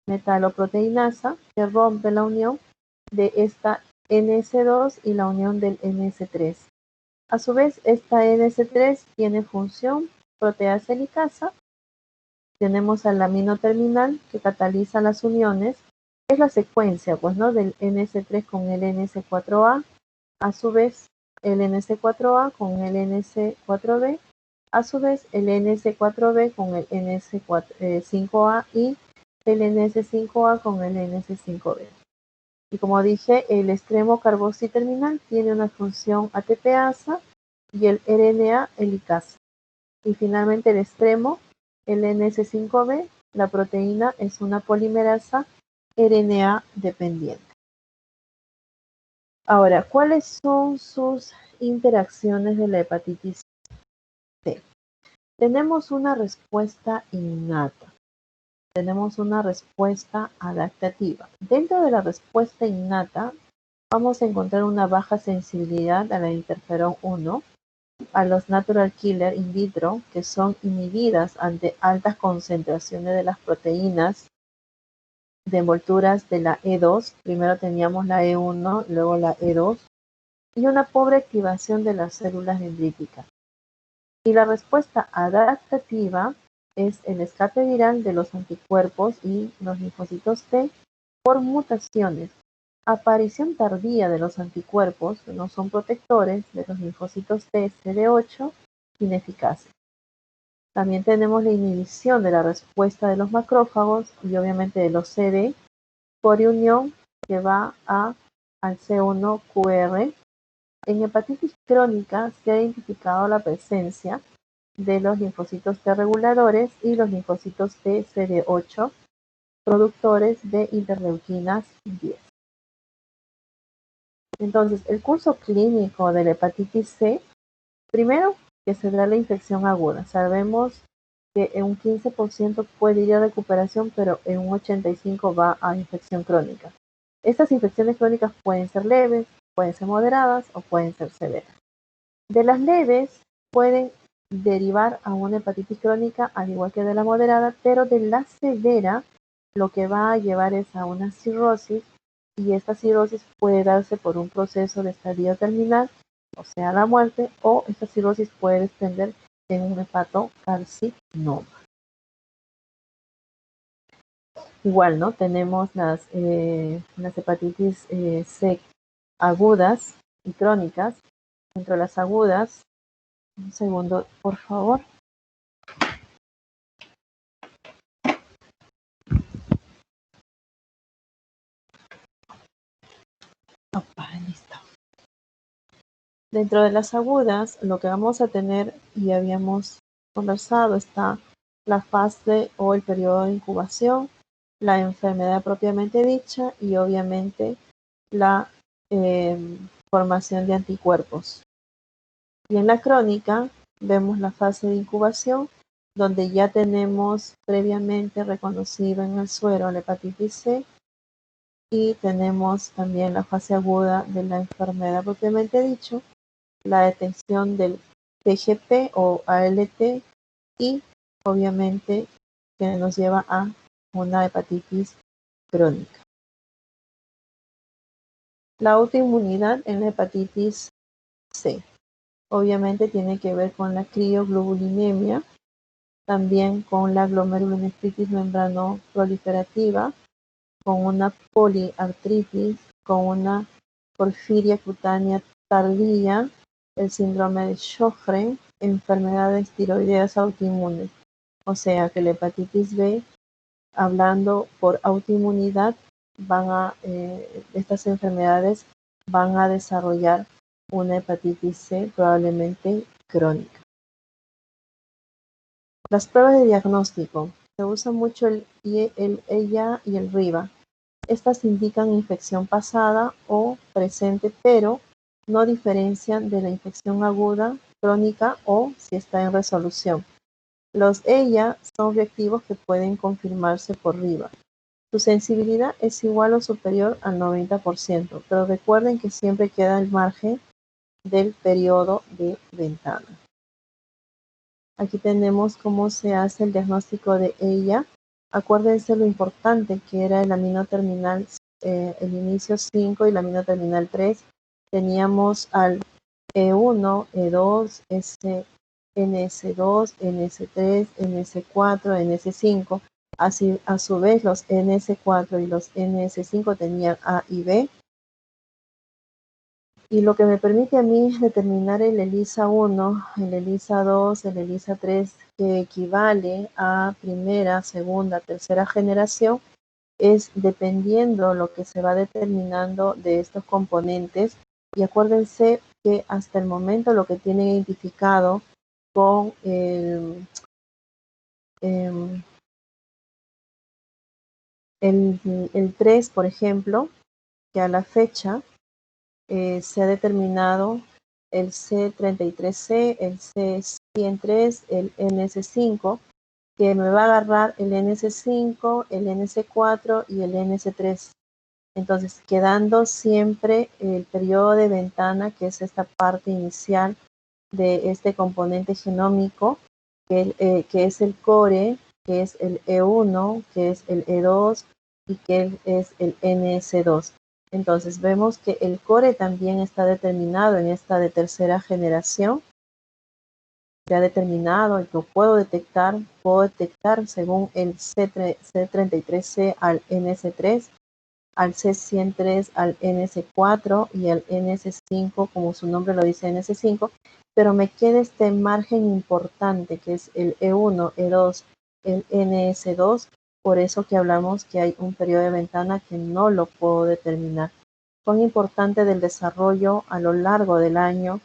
metaloproteinasa que rompe la unión de esta NS2 y la unión del NS3. A su vez, esta NS3 tiene función proteasa helicasa. Tenemos al amino terminal que cataliza las uniones. Es la secuencia, pues, ¿no? Del NS3 con el NS4A. A su vez, el NS4A con el NS4B. A su vez, el NS4B con el NS5A y el NS5A con el NS5B. Y como dije, el extremo carboxiterminal tiene una función ATPasa y el RNA helicasa. Y finalmente el extremo, el NS5B, la proteína es una polimerasa RNA dependiente. Ahora, ¿cuáles son sus interacciones de la hepatitis C? Tenemos una respuesta innata. Tenemos una respuesta adaptativa. Dentro de la respuesta innata, vamos a encontrar una baja sensibilidad a la interferón 1, a los natural killer in vitro, que son inhibidas ante altas concentraciones de las proteínas de envolturas de la E2. Primero teníamos la E1, luego la E2, y una pobre activación de las células dendríticas. Y la respuesta adaptativa es el escape viral de los anticuerpos y los linfocitos T por mutaciones, aparición tardía de los anticuerpos que no son protectores de los linfocitos T CD8 ineficaces. También tenemos la inhibición de la respuesta de los macrófagos y obviamente de los CD por unión que va al C1QR. En hepatitis crónica se ha identificado la presencia de los linfocitos T reguladores y los linfocitos T CD8 productores de interleuquinas 10. Entonces, el curso clínico de la hepatitis C, primero que se da la infección aguda. Sabemos que en un 15% puede ir a recuperación, pero en un 85% va a infección crónica. Estas infecciones crónicas pueden ser leves, pueden ser moderadas o pueden ser severas. De las leves pueden derivar a una hepatitis crónica, al igual que de la moderada, pero de la severa lo que va a llevar es a una cirrosis, y esta cirrosis puede darse por un proceso de estadio terminal, o sea, la muerte, o esta cirrosis puede extender en un hepatocarcinoma. Igual, ¿no? Tenemos las hepatitis C agudas y crónicas. Entre las agudas, un segundo, por favor. Opa, listo. Dentro de las agudas, lo que vamos a tener, y habíamos conversado, está la fase o el periodo de incubación, la enfermedad propiamente dicha y obviamente la formación de anticuerpos. Y en la crónica vemos la fase de incubación, donde ya tenemos previamente reconocido en el suero la hepatitis C, y tenemos también la fase aguda de la enfermedad propiamente dicho, la detección del TGP o ALT y obviamente que nos lleva a una hepatitis crónica. La autoinmunidad en la hepatitis C obviamente tiene que ver con la crioglobulinemia, también con la glomerulonefritis membrano proliferativa, con una poliartritis, con una porfiria cutánea tardía, el síndrome de Sjögren, enfermedades tiroideas autoinmunes. O sea que la hepatitis B, hablando por autoinmunidad, estas enfermedades van a desarrollar una hepatitis C probablemente crónica. Las pruebas de diagnóstico. Se usa mucho el EYA y el RIVA. Estas indican infección pasada o presente, pero no diferencian de la infección aguda, crónica o si está en resolución. Los EYA son reactivos que pueden confirmarse por RIVA. Su sensibilidad es igual o superior al 90%, pero recuerden que siempre queda el margen del periodo de ventana. Aquí tenemos cómo se hace el diagnóstico de EYA. Acuérdense lo importante que era el amino terminal, el inicio 5 y el amino terminal 3. Teníamos al E1, E2, NS2, NS3, NS4, NS5. Así, a su vez, los NS4 y los NS5 tenían A y B. Y lo que me permite a mí determinar el ELISA 1, el ELISA 2, el ELISA 3, que equivale a primera, segunda, tercera generación, es dependiendo lo que se va determinando de estos componentes. Y acuérdense que hasta el momento lo que tienen identificado con el 3, por ejemplo, que a la fecha se ha determinado el C33C, el C103, el NS5, que me va a agarrar el NS5, el NS4 y el NS3. Entonces, quedando siempre el periodo de ventana, que es esta parte inicial de este componente genómico, que es el core, que es el E1, que es el E2 y que es el NS2. Entonces vemos que el core también está determinado en esta de tercera generación. Se ha determinado y lo puedo detectar según el C33C al NS3, al C103 al NS4 y al NS5, como su nombre lo dice, NS5, pero me queda este margen importante que es el E1, E2, el NS2, por eso que hablamos que hay un periodo de ventana que no lo puedo determinar. Son importantes del desarrollo a lo largo del año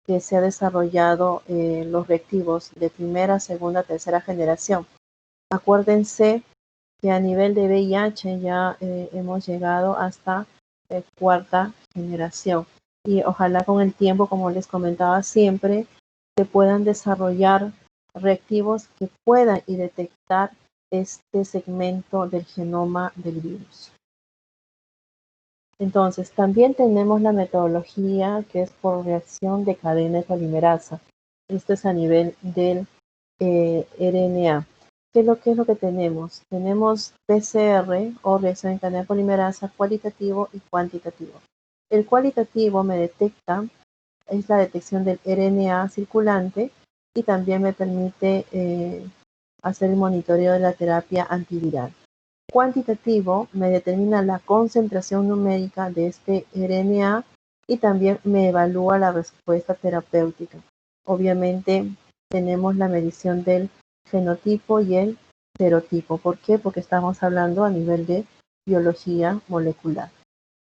que se ha desarrollado los reactivos de primera, segunda, tercera generación. Acuérdense que a nivel de VIH ya hemos llegado hasta cuarta generación y ojalá con el tiempo, como les comentaba siempre, se puedan desarrollar reactivos que puedan y detectar este segmento del genoma del virus. Entonces, también tenemos la metodología que es por reacción de cadena de polimerasa. Esto es a nivel del RNA. ¿Qué es lo que tenemos? Tenemos PCR o reacción en cadena de polimerasa cualitativo y cuantitativo. El cualitativo me detecta, es la detección del RNA circulante y también me permite hacer el monitoreo de la terapia antiviral. Cuantitativo me determina la concentración numérica de este RNA y también me evalúa la respuesta terapéutica. Obviamente tenemos la medición del genotipo y el serotipo. ¿Por qué? Porque estamos hablando a nivel de biología molecular.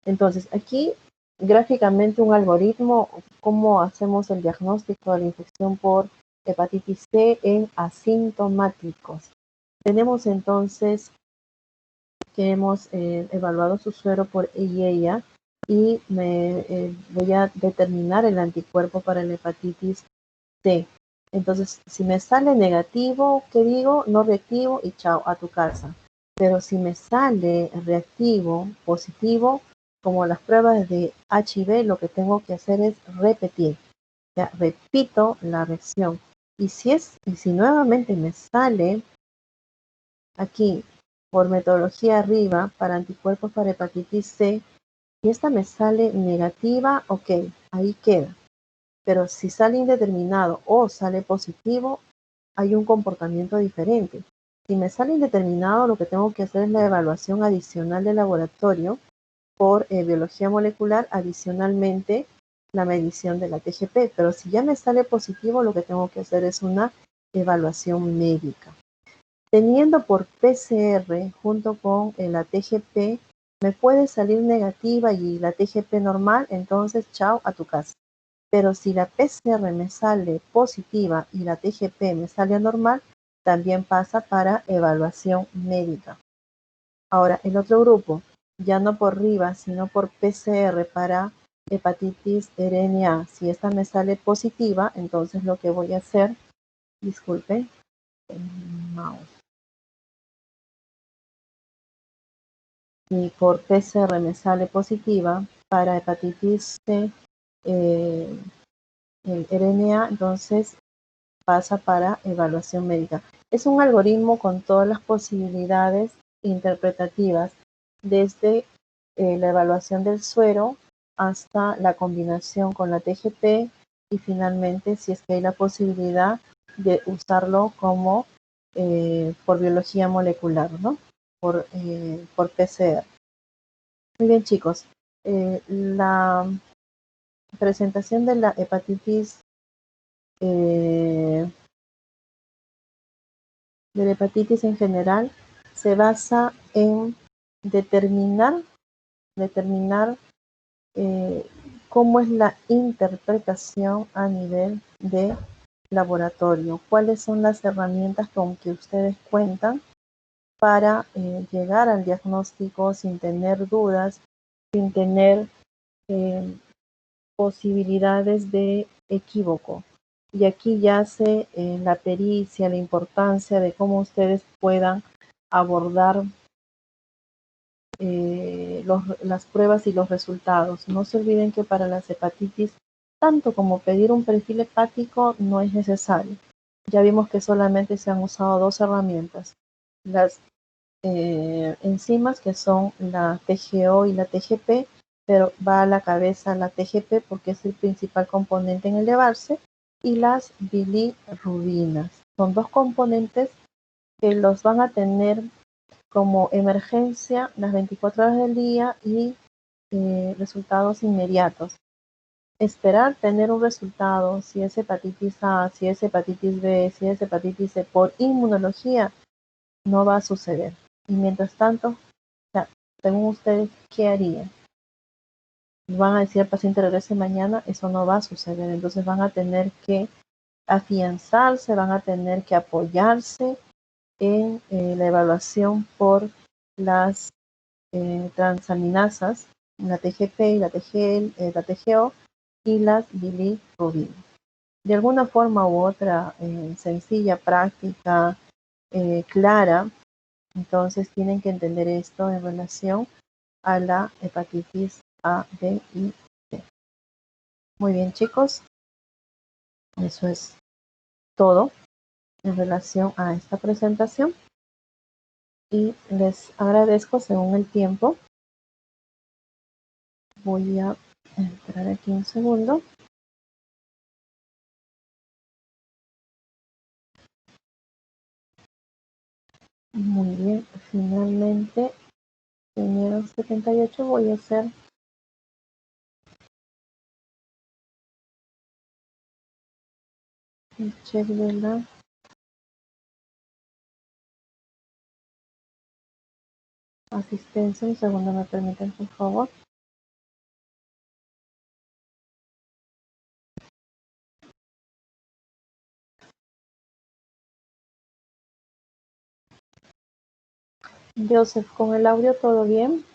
Entonces, aquí gráficamente un algoritmo, cómo hacemos el diagnóstico de la infección por hepatitis C en asintomáticos. Tenemos entonces que hemos evaluado su suero por EYA y voy a determinar el anticuerpo para la hepatitis C. Entonces, si me sale negativo, ¿qué digo? No reactivo y chao, a tu casa. Pero si me sale reactivo, positivo, como las pruebas de HIV, lo que tengo que hacer es repetir. Ya, repito la reacción. Y si nuevamente me sale aquí por metodología arriba para anticuerpos para hepatitis C, y esta me sale negativa, ok, ahí queda. Pero si sale indeterminado o sale positivo, hay un comportamiento diferente. Si me sale indeterminado, lo que tengo que hacer es la evaluación adicional de laboratorio por biología molecular, adicionalmente la medición de la TGP. Pero si ya me sale positivo, lo que tengo que hacer es una evaluación médica. Teniendo por PCR junto con la TGP, me puede salir negativa y la TGP normal, entonces chao a tu casa. Pero si la PCR me sale positiva y la TGP me sale normal, también pasa para evaluación médica. Ahora, el otro grupo, ya no por RIVA, sino por PCR para hepatitis RNA. Si esta me sale positiva, entonces lo que voy a hacer, disculpe, mouse. Y por PCR me sale positiva para hepatitis C, el RNA, entonces pasa para evaluación médica. Es un algoritmo con todas las posibilidades interpretativas, desde la evaluación del suero hasta la combinación con la TGP y finalmente si es que hay la posibilidad de usarlo como por biología molecular, ¿no? Por PCR. Muy bien, chicos. La presentación de la hepatitis de la hepatitis en general se basa en determinar eh, cómo es la interpretación a nivel de laboratorio, cuáles son las herramientas con que ustedes cuentan para llegar al diagnóstico sin tener dudas, sin tener eh, posibilidades de equívoco. Y aquí yace la pericia, la importancia de cómo ustedes puedan abordar las pruebas y los resultados. No se olviden que para las hepatitis, tanto como pedir un perfil hepático no es necesario. Ya vimos que solamente se han usado dos herramientas. Las enzimas, que son la TGO y la TGP, pero va a la cabeza la TGP porque es el principal componente en elevarse, y las bilirrubinas. Son dos componentes que los van a tener como emergencia las 24 horas del día y resultados inmediatos. Esperar tener un resultado, si es hepatitis A, si es hepatitis B, si es hepatitis C, por inmunología, no va a suceder. Y mientras tanto, según ustedes, ¿qué harían? Van a decir al paciente regrese mañana, eso no va a suceder. Entonces van a tener que afianzarse, van a tener que apoyarse en la evaluación por las transaminasas, la TGP y la TGO y las bilirrubinas. De alguna forma u otra, sencilla, práctica, clara, entonces tienen que entender esto en relación a la hepatitis A, B y C. Muy bien, chicos, eso es todo en relación a esta presentación y les agradezco según el tiempo. Voy a entrar aquí un segundo. Muy bien, finalmente, primero 78, voy a hacer el check de la asistencia. Un segundo, me permiten, por favor. Joseph, ¿con el audio todo bien?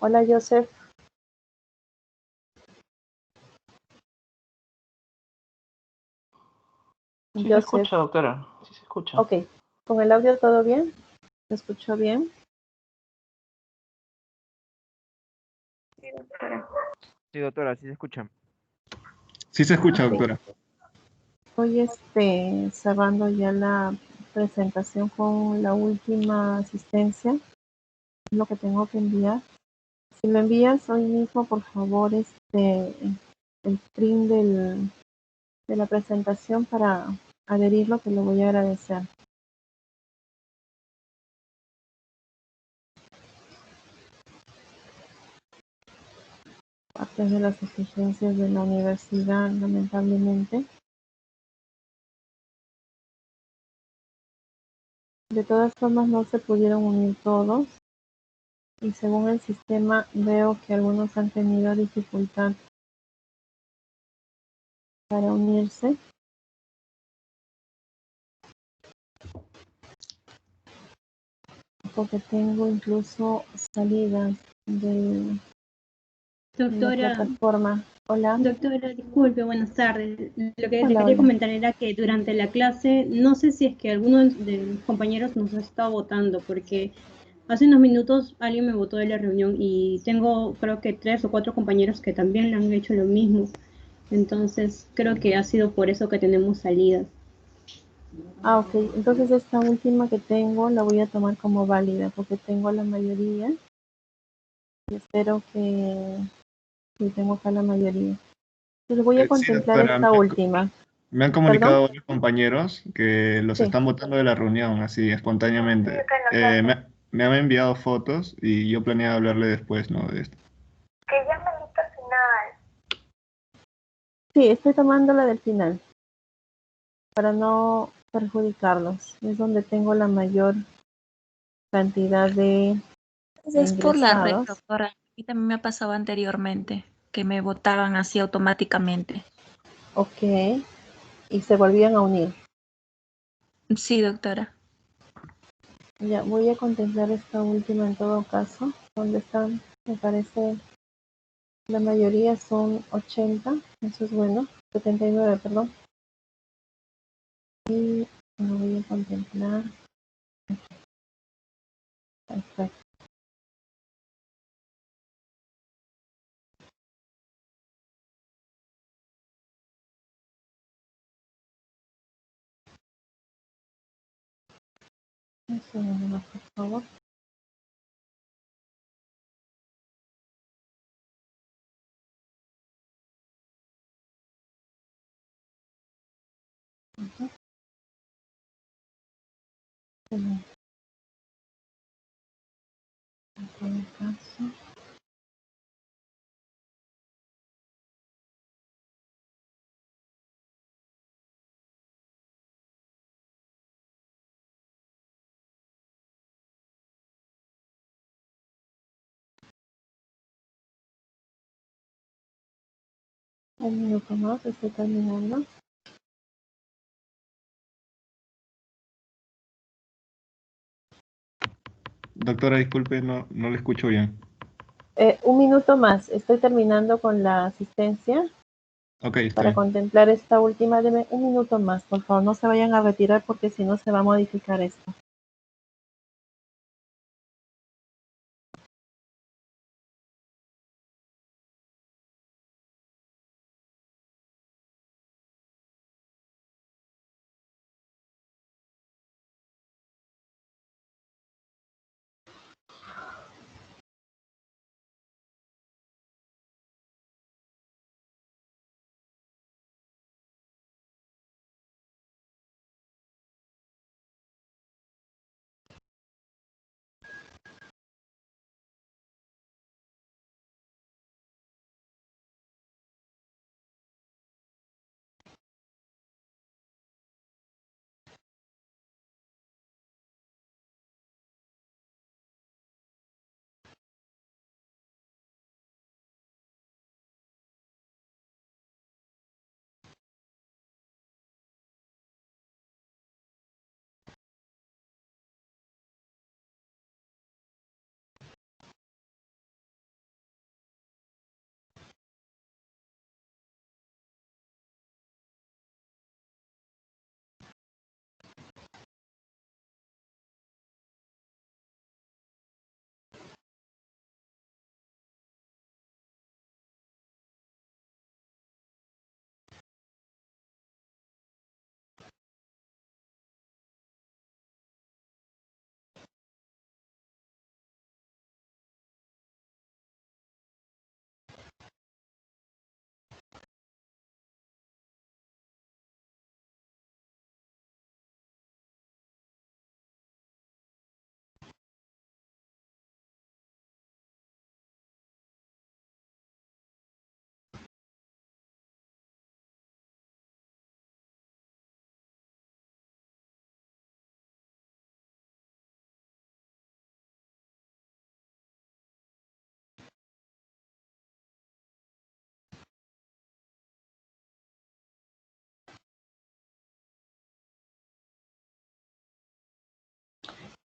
Hola, Joseph. Sí se escucha, doctora. Sí se escucha. Ok. ¿Con el audio todo bien? ¿Se escuchó bien? Sí, doctora. Sí, doctora, sí se escucha. Sí se escucha, Ok. doctora. Hoy cerrando ya la presentación con la última asistencia, lo que tengo que enviar. Si me envías hoy mismo, por favor, el screen de la presentación para adherirlo, te lo voy a agradecer. Aparte de las exigencias de la universidad, lamentablemente. De todas formas, no se pudieron unir todos y según el sistema veo que algunos han tenido dificultad para unirse. Porque tengo incluso salidas de la Doctora, plataforma. Hola. doctora, disculpe, buenas tardes. Lo que le Hola, quería hola. comentar era que durante la clase, no sé si es que alguno de los compañeros nos ha estado votando, porque hace unos minutos alguien me votó de la reunión y tengo creo que 3 o 4 compañeros que también le han hecho lo mismo. Entonces creo que ha sido por eso que tenemos salidas. Ah, ok. Entonces esta última que tengo la voy a tomar como válida porque tengo la mayoría y espero que tengo acá la mayoría. Entonces voy a Sí, contemplar doctora, esta última. me han ¿Perdón? comunicado varios compañeros que los Sí. están votando de la reunión, así espontáneamente. Me han enviado fotos y yo planeaba hablarle después, ¿no? De esto. Que ya me lista final. Sí, estoy tomando la del final para no perjudicarlos. Es donde tengo la mayor cantidad de Es por la red, ingresados. doctora. Y también me ha pasado anteriormente que me votaban así automáticamente. Ok. Y se volvían a unir. Sí, doctora. Ya, voy a contemplar esta última en todo caso. ¿Dónde están? Me parece la mayoría son 80. Eso es bueno. 79, perdón. Y lo voy a contemplar. Perfecto. Un segundo más, por favor. Ujú. En todo caso. Un minuto más, estoy terminando. Doctora, disculpe, no le escucho bien. Un minuto más, estoy terminando con la asistencia Ok, está para bien. contemplar esta última. Deme un minuto más, por favor, no se vayan a retirar porque si no se va a modificar esto.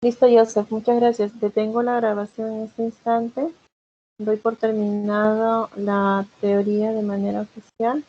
Listo, Joseph, muchas gracias. Detengo la grabación en este instante. Doy por terminado la teoría de manera oficial.